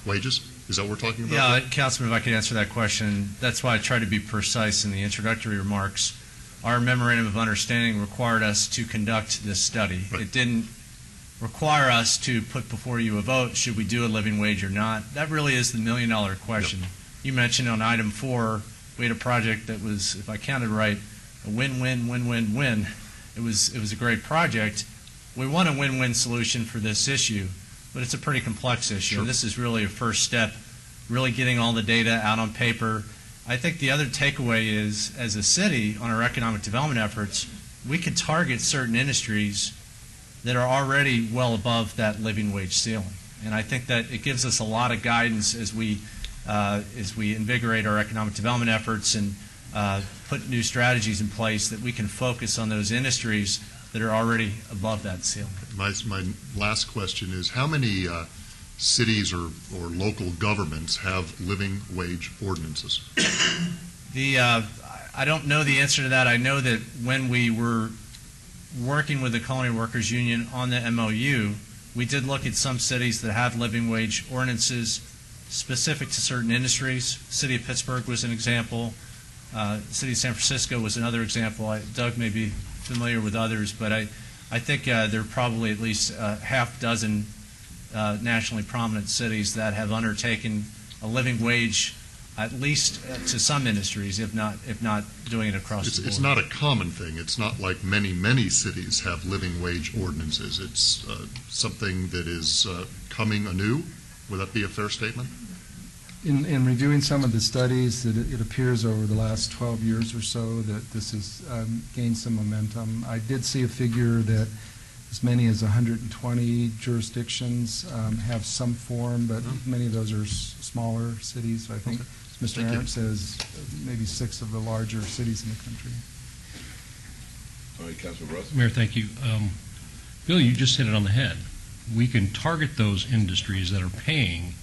wages? Is that what we're talking about? Yeah, Councilman, if I could answer that question, that's why I tried to be precise in the introductory remarks. Our memorandum of understanding required us to conduct this study. Right. It didn't require us to put before you a vote, should we do a living wage or not? That really is the million-dollar question. Yep. You mentioned on item 4, we had a project that was, if I counted right, a win-win, win-win-win. It was a great project. We want a win-win solution for this issue, but it's a pretty complex issue. Sure. This is really a first step, really getting all the data out on paper. I think the other takeaway is, as a city, on our economic development efforts, we could target certain industries that are already well above that living wage ceiling. And I think that it gives us a lot of guidance as we invigorate our economic development efforts and put new strategies in place that we can focus on those industries that are already above that ceiling. My last question is, how many cities or local governments have living wage ordinances? I don't know the answer to that. I know that when we were working with the Culinary Workers Union on the MOU, we did look at some cities that have living wage ordinances specific to certain industries. City of Pittsburgh was an example. City of San Francisco was another example. Doug may be familiar with others, but I think there are probably at least half dozen nationally prominent cities that have undertaken a living wage, at least to some industries, if not doing it across the board. It's not a common thing. It's not like many cities have living wage ordinances. It's something that is coming anew. Would that be a fair statement? In reviewing some of the studies, it appears over the last 12 years or so that this has gained some momentum. I did see a figure that as many as 120 jurisdictions have some form, but many of those are smaller cities. I think, as Mr. Arndt says, maybe 6 of the larger cities in the country. All right, Councilor Ross. Mayor, thank you. Bill, you just hit it on the head. We can target those industries that are paying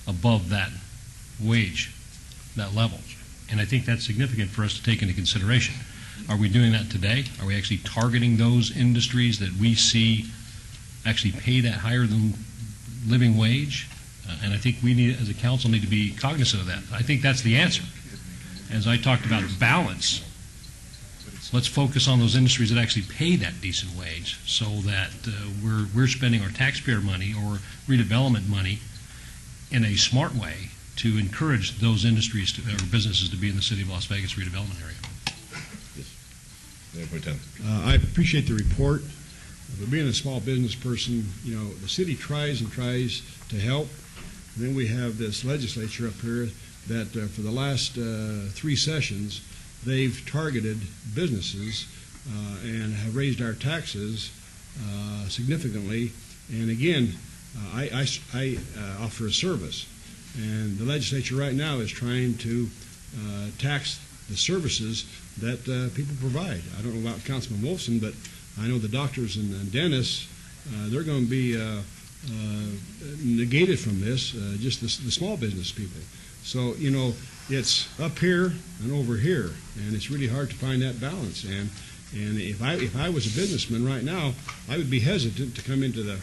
above that wage, that level. And I think that's significant for us to take into consideration. Are we doing that today? Are we actually targeting those industries that we see actually pay that higher than living wage? And I think we need, as a council, need to be cognizant of that. I think that's the answer. As I talked about balance, let's focus on those industries that actually pay that decent wage so that we're spending our taxpayer money or redevelopment money in a smart way to encourage those industries or businesses to be in the City of Las Vegas redevelopment area. Mayor Pro Tem. I appreciate the report. But being a small business person, the city tries and tries to help. And then we have this legislature up here that for the last 3 sessions, they've targeted businesses and have raised our taxes significantly. And again, I offer a service. And the legislature right now is trying to tax the services that people provide. I don't know about Councilman Wolfson, but I know the doctors and dentists, they're going to be negated from this, just the small business people. So, it's up here and over here, and it's really hard to find that balance. And if I was a businessman right now, I would be hesitant to come into the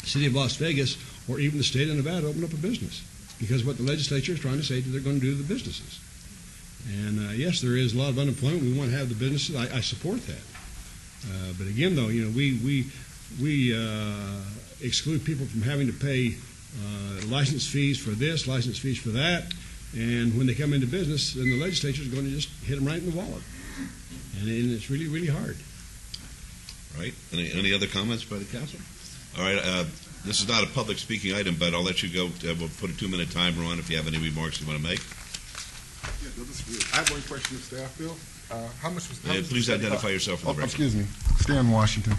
city of Las Vegas or even the state of Nevada to open up a business, because what the legislature is trying to say is they're going to do to the businesses. And yes, there is a lot of unemployment. We want to have the businesses. I support that. But again, though, we exclude people from having to pay license fees for this, license fees for that, and when they come into business, then the legislature is going to just hit them right in the wallet, and it's really, really hard. All right. Any other comments by the council? All right. This is not a public speaking item, but I'll let you go. We'll put a 2-minute timer on if you have any remarks you want to make. Yeah, no, this is weird. I have one question of staff, Bill. How much was? Please identify yourself for the record. Excuse me, Stan Washington.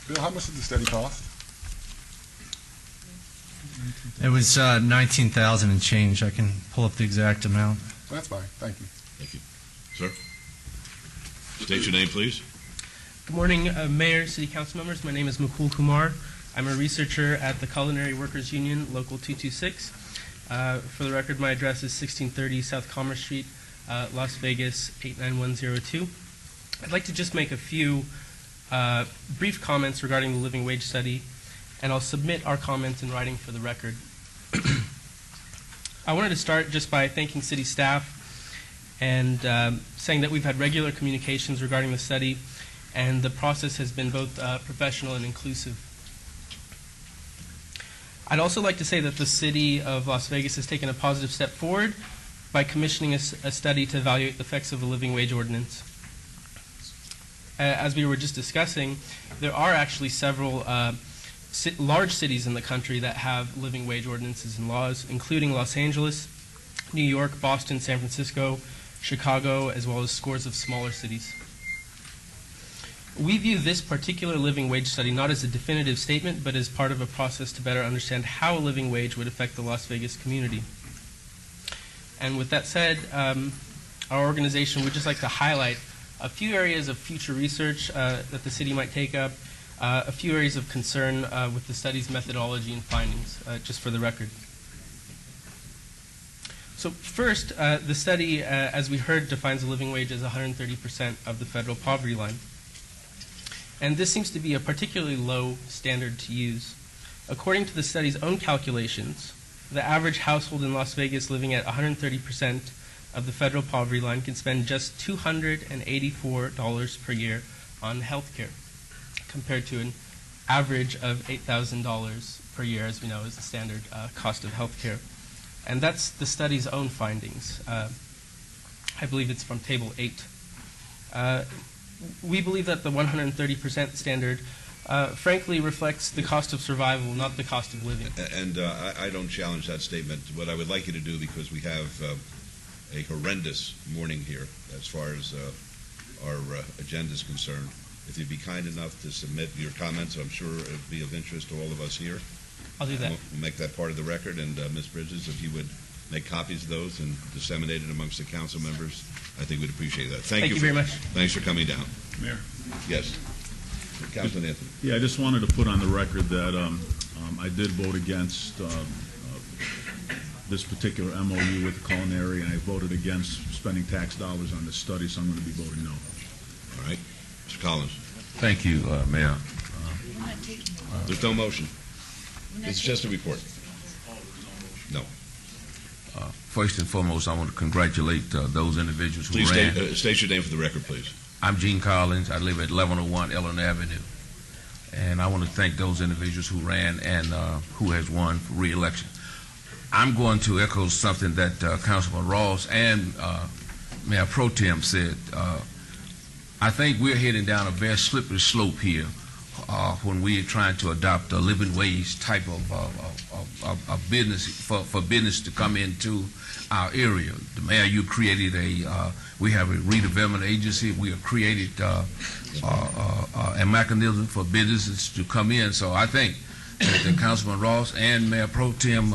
Bill, how much did the study cost? It was 19,000 and change. I can pull up the exact amount. That's fine. Thank you. Thank you, sir. State your name, please. Good morning, Mayor, City Council members. My name is Mukul Kumar. I'm a researcher at the Culinary Workers Union, Local 226. For the record, my address is 1630 South Commerce Street, Las Vegas 89102. I'd like to just make a few brief comments regarding the living wage study, and I'll submit our comments in writing for the record. I wanted to start just by thanking city staff and saying that we've had regular communications regarding the study, and the process has been both professional and inclusive. I'd also like to say that the City of Las Vegas has taken a positive step forward by commissioning a study to evaluate the effects of the living wage ordinance. As we were just discussing, there are actually several large cities in the country that have living wage ordinances and laws, including Los Angeles, New York, Boston, San Francisco, Chicago, as well as scores of smaller cities. We view this particular living wage study not as a definitive statement, but as part of a process to better understand how a living wage would affect the Las Vegas community. And with that said, our organization would just like to highlight a few areas of future research that the city might take up, a few areas of concern with the study's methodology and findings, just for the record. So first, the study, as we heard, defines a living wage as 130% of the federal poverty line. And this seems to be a particularly low standard to use. According to the study's own calculations, the average household in Las Vegas living at 130% of the federal poverty line can spend just $284 per year on health care, compared to an average of $8,000 per year, as we know, is the standard cost of health care. And that's the study's own findings. I believe it's from Table 8. We believe that the 130% standard frankly reflects the cost of survival, not the cost of living. And I don't challenge that statement. What I would like you to do, because we have a horrendous morning here as far as our agenda is concerned, if you'd be kind enough to submit your comments, I'm sure it would be of interest to all of us here. I'll do that. We'll make that part of the record, and Ms. Bridges, if you would make copies of those and disseminate it amongst the council members, I think we'd appreciate that. Thank you very much. Thanks for coming down. Mayor? Yes. Councilman Anthony. Yeah, I just wanted to put on the record that I did vote against this particular MOU with the culinary, and I voted against spending tax dollars on this study, so I'm going to be voting no. All right. Mr. Collins. Thank you, Mayor. There's no motion. It's just a report. No. First and foremost, I want to congratulate those individuals who Please ran. State your name for the record, please. I'm Gene Collins. I live at 1101 Ellen Avenue. And I want to thank those individuals who ran and who has won for re-election. I'm going to echo something that Councilman Ross and Mayor Pro Tem said. I think we're heading down a very slippery slope here when we're trying to adopt a living wage type of business for business to come into our area. The Mayor, you created we have a redevelopment agency. We have created a mechanism for businesses to come in. So I think that Councilman Ross and Mayor Pro Tem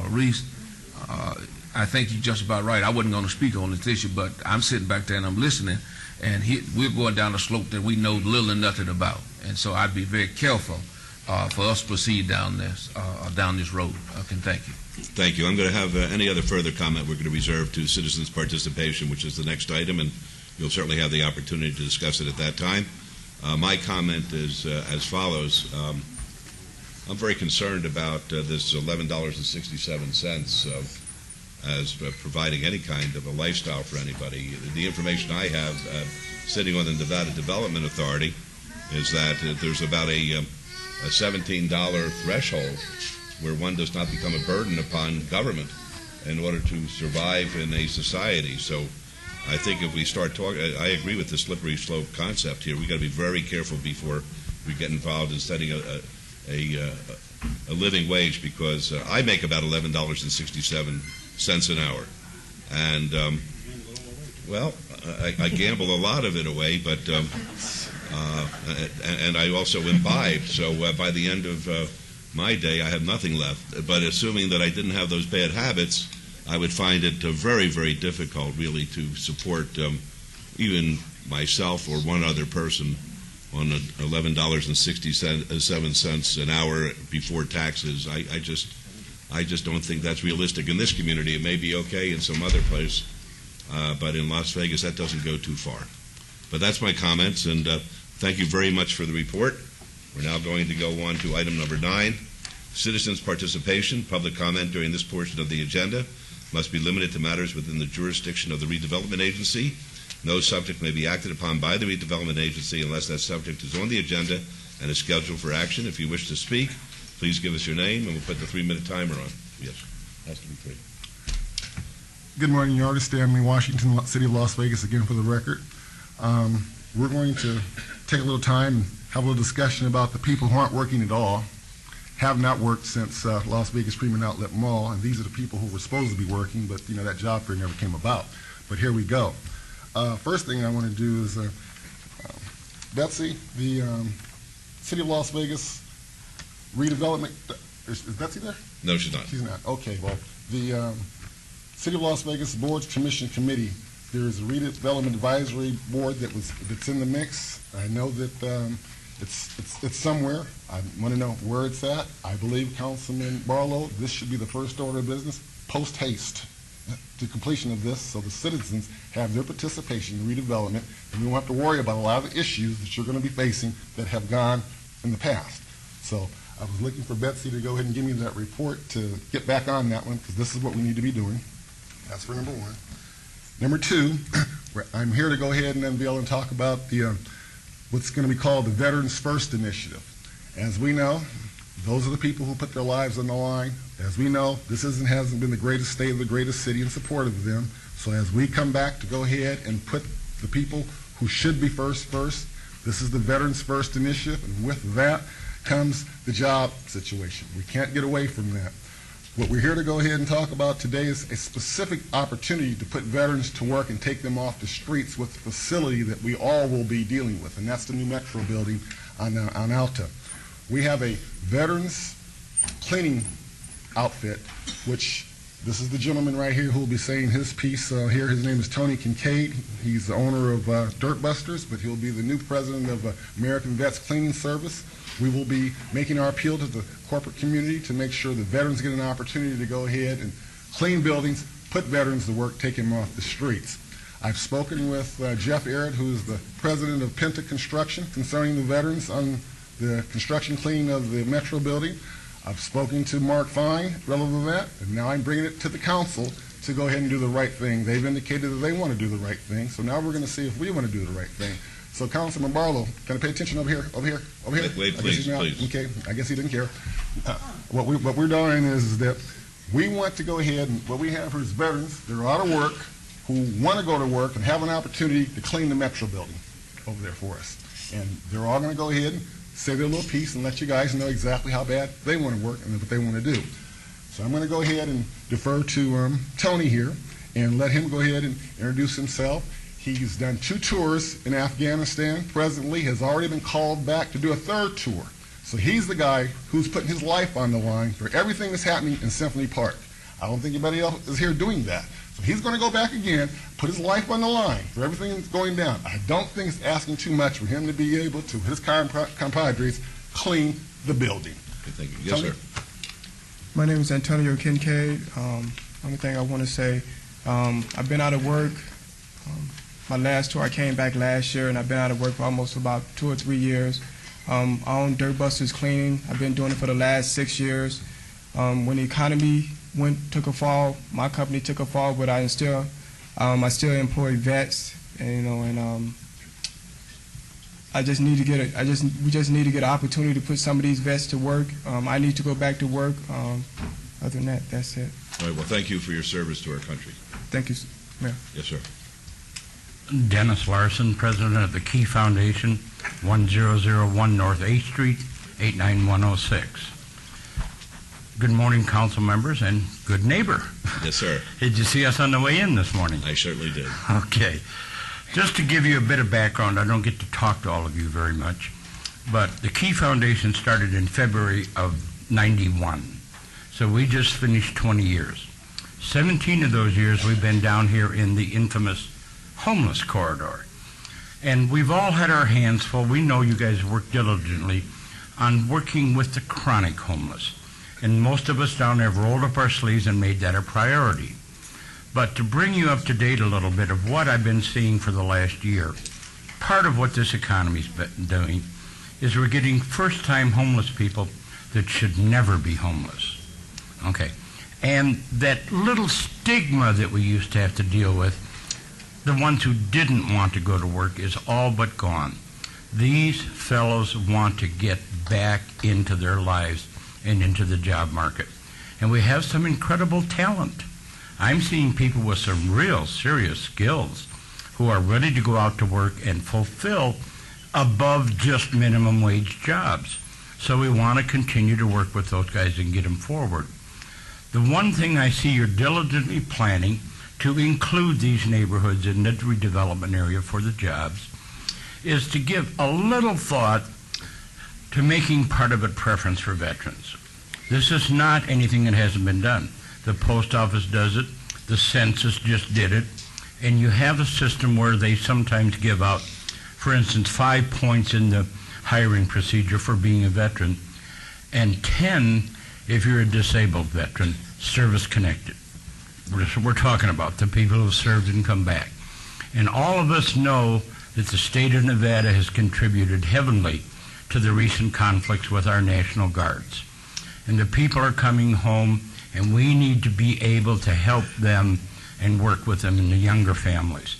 Reese, I think you're just about right. I wasn't going to speak on this issue, but I'm sitting back there and I'm listening, and we're going down a slope that we know little or nothing about. And so I'd be very careful for us to proceed down this road. Okay, thank you. Thank you. I'm going to have any other further comment we're going to reserve to citizens' participation, which is the next item, and you'll certainly have the opportunity to discuss it at that time. My comment is as follows. I'm very concerned about this $11.67 as providing any kind of a lifestyle for anybody. The information I have sitting on the Nevada Development Authority is that there's about a $17 threshold where one does not become a burden upon government in order to survive in a society. So I think if we start talking, I agree with the slippery slope concept here. We've got to be very careful before we get involved in setting a living wage, because I make about $11.67 an hour. And, well, I gamble a lot of it away, but and I also imbibe. So by the end of my day, I have nothing left. But assuming that I didn't have those bad habits, I would find it very, very difficult, really, to support even myself or one other person on $11.67 an hour before taxes. I just don't think that's realistic in this community. It may be okay in some other place, but in Las Vegas, that doesn't go too far. But that's my comments, and thank you very much for the report. We're now going to go on to item number 9, citizens' participation. Public comment during this portion of the agenda must be limited to matters within the jurisdiction of the Redevelopment Agency. No subject may be acted upon by the Redevelopment Agency unless that subject is on the agenda and is scheduled for action. If you wish to speak, please give us your name, and we'll put the 3-minute timer on. Yes, has to be 3. Good morning, Your Honor. Stanley Washington, City of Las Vegas, again for the record. We're going to take a little time and have a little discussion about the people who aren't working at all, have not worked since Las Vegas Premium Outlet Mall, and these are the people who were supposed to be working, but that job fair never came about. But here we go. First thing I want to do is, Betsy, the City of Las Vegas Redevelopment, is Betsy there? No, she's not. She's not. Okay, well, the City of Las Vegas Boards Commission Committee, there's a Redevelopment Advisory Board that's in the mix. I know that it's somewhere. I want to know where it's at. I believe, Councilman Barlow, this should be the first order of business, post haste to completion of this, so the citizens have their participation in redevelopment, and we won't have to worry about a lot of the issues that you're going to be facing that have gone in the past. So I was looking for Betsy to go ahead and give me that report to get back on that one, because this is what we need to be doing. That's for number 1. Number 2, I'm here to go ahead and then be able to talk about the what's going to be called the Veterans First Initiative. As we know, those are the people who put their lives on the line. As we know, this hasn't been the greatest state of the greatest city in support of them. So as we come back to go ahead and put the people who should be first, this is the Veterans First Initiative, and with that comes the job situation. We can't get away from that. What we're here to go ahead and talk about today is a specific opportunity to put veterans to work and take them off the streets with the facility that we all will be dealing with, and that's the new Metro building on Alta. We have a veterans cleaning outfit, which this is the gentleman right here who will be saying his piece here. His name is Tony Kincaid. He's the owner of Dirt Busters, but he'll be the new president of American Vets Cleaning Service. We will be making our appeal to the corporate community to make sure the veterans get an opportunity to go ahead and clean buildings, put veterans to work, take them off the streets. I've spoken with Jeff Arrett, who is the president of Penta Construction, concerning the veterans on the construction cleaning of the Metro building. I've spoken to Mark Fine relative to that, and now I'm bringing it to the council to go ahead and do the right thing. They've indicated that they want to do the right thing, so now we're going to see if we want to do the right thing. So, Councilman Barlow, can I pay attention over here? Wait, please. Okay, I guess he didn't care. What we're doing is that we want to go ahead, and what we have here is veterans that are out of work who want to go to work and have an opportunity to clean the Metro building over there for us. And they're all going to go ahead and say their little piece and let you guys know exactly how bad they want to work and what they want to do. So I'm going to go ahead and defer to Tony here and let him go ahead and introduce himself. He's done 2 tours in Afghanistan. Presently has already been called back to do a 3rd tour. So he's the guy who's putting his life on the line for everything that's happening in Symphony Park. I don't think anybody else is here doing that. So he's going to go back again, put his life on the line for everything that's going down. I don't think it's asking too much for him to be able to, with his compadres, clean the building. Thank you. Yes, Tony? sir. My name is Antonio Kincaid. Only thing I want to say, I've been out of work. My last tour, I came back last year, and I've been out of work for almost about 2 or 3 years. I own Dirt Busters Cleaning. I've been doing it for the last 6 years. When the economy took a fall, my company took a fall, but I still employ vets, and we just need to get an opportunity to put some of these vets to work. I need to go back to work. Other than that, that's it. All right, well, thank you for your service to our country. Thank you, Mayor. Yes, sir. Dennis Larson, President of the Key Foundation, 1001 North 8th Street, 89106. Good morning, council members, and good neighbor. Yes, sir. Did you see us on the way in this morning? I certainly did. Okay. Just to give you a bit of background, I don't get to talk to all of you very much, but the Key Foundation started in February of '91. So we just finished 20 years. 17 of those years we've been down here in the infamous homeless corridor. And we've all had our hands full. We know you guys work diligently on working with the chronic homeless. And most of us down there have rolled up our sleeves and made that a priority. But to bring you up to date a little bit of what I've been seeing for the last year, part of what this economy's been doing is we're getting first-time homeless people that should never be homeless. Okay. And that little stigma that we used to have to deal with, the ones who didn't want to go to work, is all but gone. These fellows want to get back into their lives and into the job market. And we have some incredible talent. I'm seeing people with some real serious skills who are ready to go out to work and fulfill above just minimum wage jobs. So we want to continue to work with those guys and get them forward. The one thing I see you're diligently planning to include these neighborhoods in the redevelopment area for the jobs is to give a little thought to making part of it preference for veterans. This is not anything that hasn't been done. The post office does it, the census just did it, and you have a system where they sometimes give out, for instance, 5 points in the hiring procedure for being a veteran, and 10 if you're a disabled veteran, service-connected. We're talking about the people who have served and come back. And all of us know that the state of Nevada has contributed heavily to the recent conflicts with our National Guards. And the people are coming home, and we need to be able to help them and work with them and the younger families.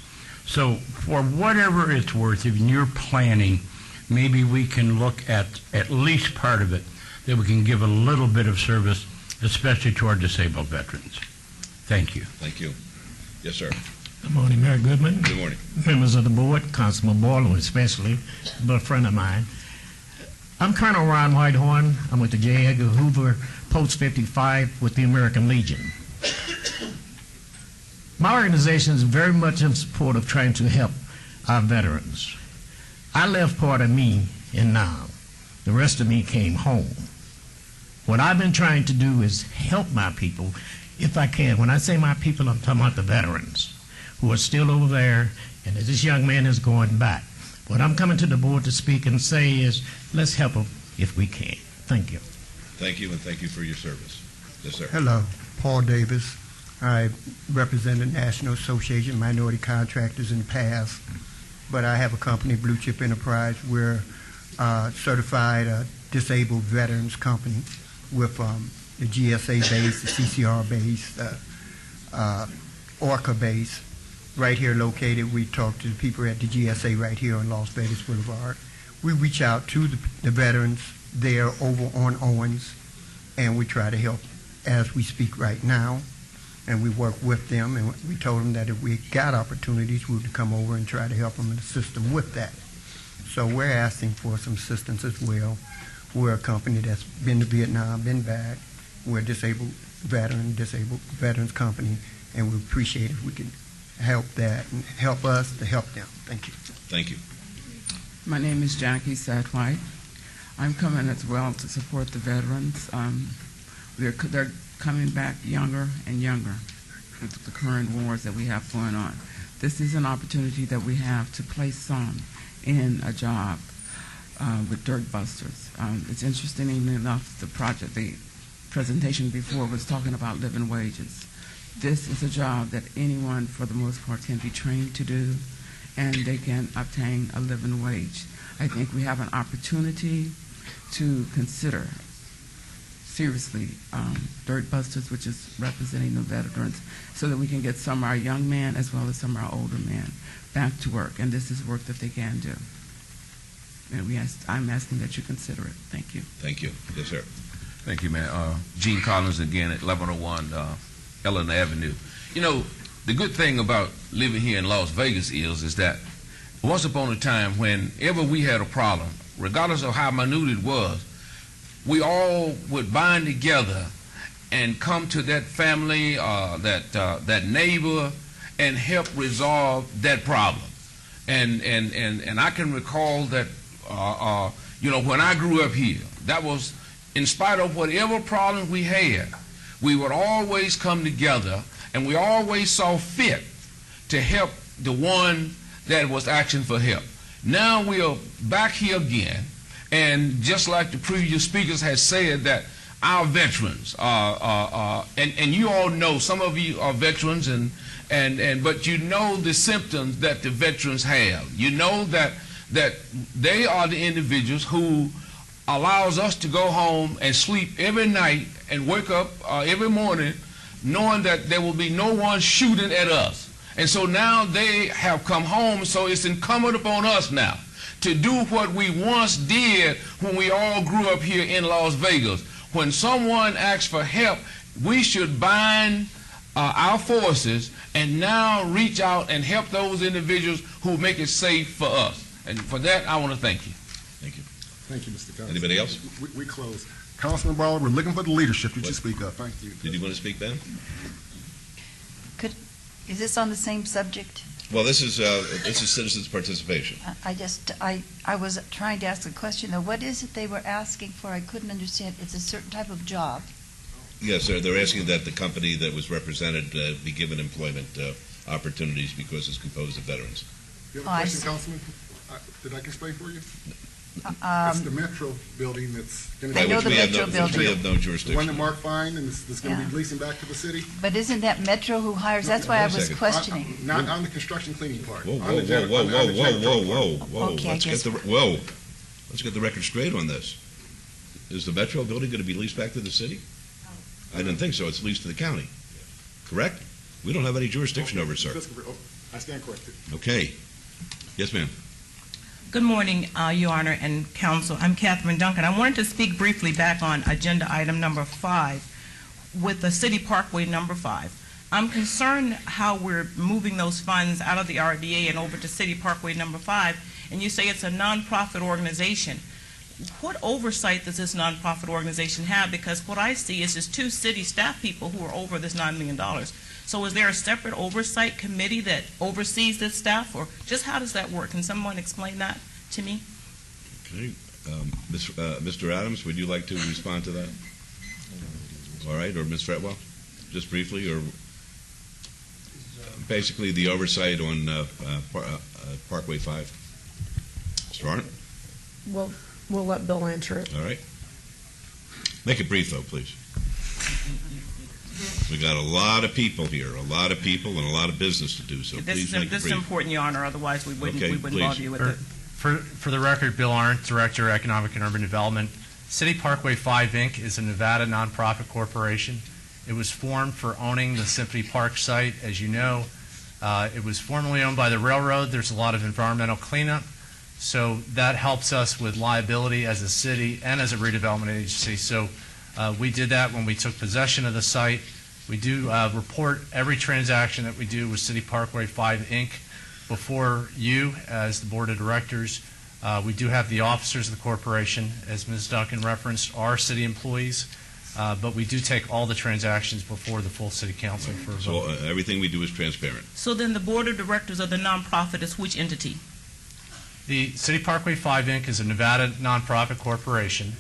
So for whatever it's worth, if you're planning, maybe we can look at least part of it, that we can give a little bit of service, especially to our disabled veterans. Thank you. Thank you. Yes, sir. Good morning, Mayor Goodman. Good morning. Members of the board, Councilman Boylan especially, a friend of mine. I'm Colonel Ron Whitehorn. I'm with the J. Edgar Hoover Post 55 with the American Legion. My organization is very much in support of trying to help our veterans. I left part of me in Nam. The rest of me came home. What I've been trying to do is help my people, if I can. When I say my people, I'm talking about the veterans who are still over there, and this young man is going back. What I'm coming to the board to speak and say is, let's help them if we can. Thank you. Thank you, and thank you for your service. Yes, sir. Hello, Paul Davis. I represent the National Association of Minority Contractors in the past, but I have a company, Blue Chip Enterprise. We're certified disabled veterans company with the GSA base, the CCR base, ORCA base, right here located. We talk to the people at the GSA right here on Las Vegas Boulevard. We reach out to the veterans there over on Owens, and we try to help as we speak right now. And we work with them, and we told them that if we got opportunities, we would come over and try to help them and assist them with that. So we're asking for some assistance as well. We're a company that's been to Vietnam, been back. We're a disabled veterans company, and we appreciate if we can help that and help us to help them. Thank you. Thank you. My name is Jackie Sadwhite. I'm coming as well to support the veterans. They're coming back younger and younger with the current wars that we have going on. This is an opportunity that we have to place some in a job with Dirt Busters. It's interesting enough, the presentation before was talking about living wages. This is a job that anyone, for the most part, can be trained to do, and they can obtain a living wage. I think we have an opportunity to consider seriously Dirt Busters, which is representing the veterans, so that we can get some of our young men as well as some of our older men back to work, and this is work that they can do. And I'm asking that you consider it. Thank you. Thank you. Yes, sir. Thank you, man. Gene Collins again at 1101 Ellen Avenue. You know, the good thing about living here in Las Vegas is that once upon a time, whenever we had a problem, regardless of how minute it was, we all would bind together and come to that family, that neighbor, and help resolve that problem. And I can recall that, you know, when I grew up here, that was, in spite of whatever problem we had, we would always come together, and we always saw fit to help the one that was asking for help. Now we are back here again, and just like the previous speakers had said, that our veterans and you all know, some of you are veterans, but you know the symptoms that the veterans have. You know that they are the individuals who allows us to go home and sleep every night and wake up every morning knowing that there will be no one shooting at us. And so now they have come home, so it's incumbent upon us now to do what we once did when we all grew up here in Las Vegas. When someone asks for help, we should bind our forces and now reach out and help those individuals who make it safe for us. And for that, I want to thank you. Thank you. Thank you, Mr. Councilman. Anybody else? We close. Councilman Barlow, we're looking for the leadership. You should speak up. Thank you. Did you want to speak, Ben? Is this on the same subject? Well, this is citizens' participation. I was trying to ask a question, though. What is it they were asking for? I couldn't understand. It's a certain type of job. Yes, they're asking that the company that was represented be given employment opportunities because it's composed of veterans. You have a question, Councilman? Did I explain for you? It's the Metro building that's going to be... I know the Metro building. We have no jurisdiction. The one that Mark Fine and is going to be leasing back to the city? But isn't that Metro who hires? That's why I was questioning. Not on the construction cleaning part. Whoa. Okay, Let's get the record straight on this. Is the Metro building going to be leased back to the city? I didn't think so. It's leased to the county. Correct? We don't have any jurisdiction over it, sir. I stand corrected. Okay. Yes, ma'am. Good morning, Your Honor and Council. I'm Catherine Duncan. I wanted to speak briefly back on agenda item number 5 with the City Parkway number 5. I'm concerned how we're moving those funds out of the RDA and over to City Parkway number 5, and you say it's a nonprofit organization. What oversight does this nonprofit organization have? Because what I see is just 2 city staff people who are over this $9 million. So is there a separate oversight committee that oversees this staff, or just how does that work? Can someone explain that to me? Okay. Mr. Adams, would you like to respond to that? All right, or Ms. Fretwell? Just briefly, or basically the oversight on Parkway 5. Mr. Arndt? Well, we'll let Bill answer it. All right. Make it brief, though, please. We got a lot of people here, and a lot of business to do, so please make it brief. This is important, Your Honor, otherwise we wouldn't bother you with it. For the record, Bill Arndt, Director, Economic and Urban Development. City Parkway 5, Inc. is a Nevada nonprofit corporation. It was formed for owning the Symphony Park site. As you know, it was formerly owned by the railroad. There's a lot of environmental cleanup, so that helps us with liability as a city and as a redevelopment agency. So we did that when we took possession of the site. We do report every transaction that we do with City Parkway 5, Inc. before you as the Board of Directors. We do have the officers of the corporation, as Ms. Duncan referenced, are city employees, but we do take all the transactions before the full City Council for a vote. So everything we do is transparent. So then the Board of Directors of the nonprofit is which entity? The City Parkway 5, Inc. is a Nevada nonprofit corporation,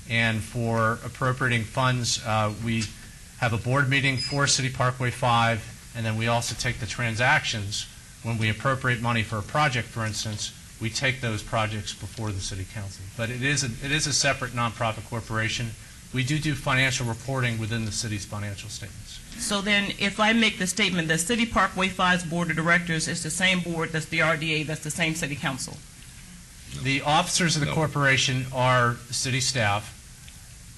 and for appropriating funds, we have a board meeting for City Parkway 5, and then we also take the transactions. When we appropriate money for a project, for instance, we take those projects before the City Council. But it is a separate nonprofit corporation. We do financial reporting within the city's financial statements. So then, if I make the statement that City Parkway 5's Board of Directors is the same board that's the RDA, that's the same city council? The officers of the corporation are city staff.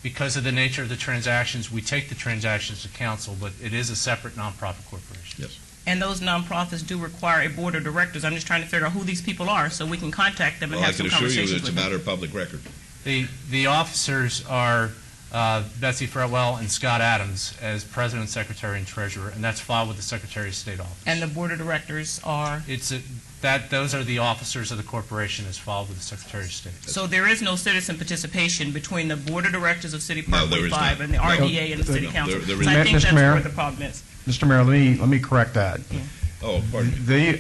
Because of the nature of the transactions, we take the transactions to council, but it is a separate nonprofit corporation. Yes. And those nonprofits do require a Board of Directors. I'm just trying to figure out who these people are so we can contact them and Well, I have can some assure you conversations that it's a with them. matter of public record. The officers are Betsy Farwell and Scott Adams as President, Secretary, and Treasurer, and that's filed with the Secretary of State office. And the Board of Directors are? Those are the officers of the corporation as filed with the Secretary of State. So there is no citizen participation between the Board of Directors of City No, Parkway there is 5 not. and the No. RDA and the City No, Council. there So I think Mr. that's Mayor? where the problem is. Mr. Mayor, let me correct that. Oh, pardon me.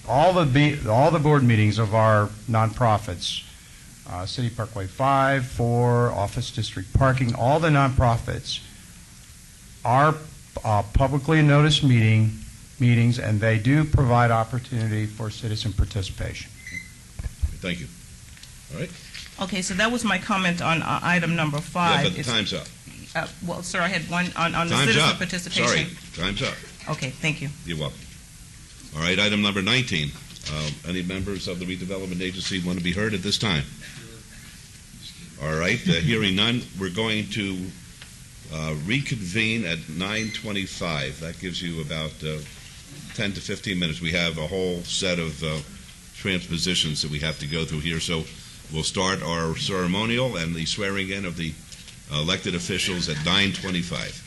All the board meetings of our nonprofits, City Parkway 5, 4, Office District Parking, all the nonprofits are publicly noticed meetings, and they do provide opportunity for citizen participation. Thank you. All right. Okay, so that was my comment on item number 5. Yeah, but time's up. Well, sir, I had one on the Time's citizen up. participation. Sorry, time's up. Okay, thank you. You're welcome. All right, item number 19. Any members of the Redevelopment Agency want to be heard at this time? All right, hearing none, we're going to reconvene at 9:25. That gives you about 10 to 15 minutes. We have a whole set of transpositions that we have to go through here, so we'll start our ceremonial and the swearing in of the elected officials at 9:25.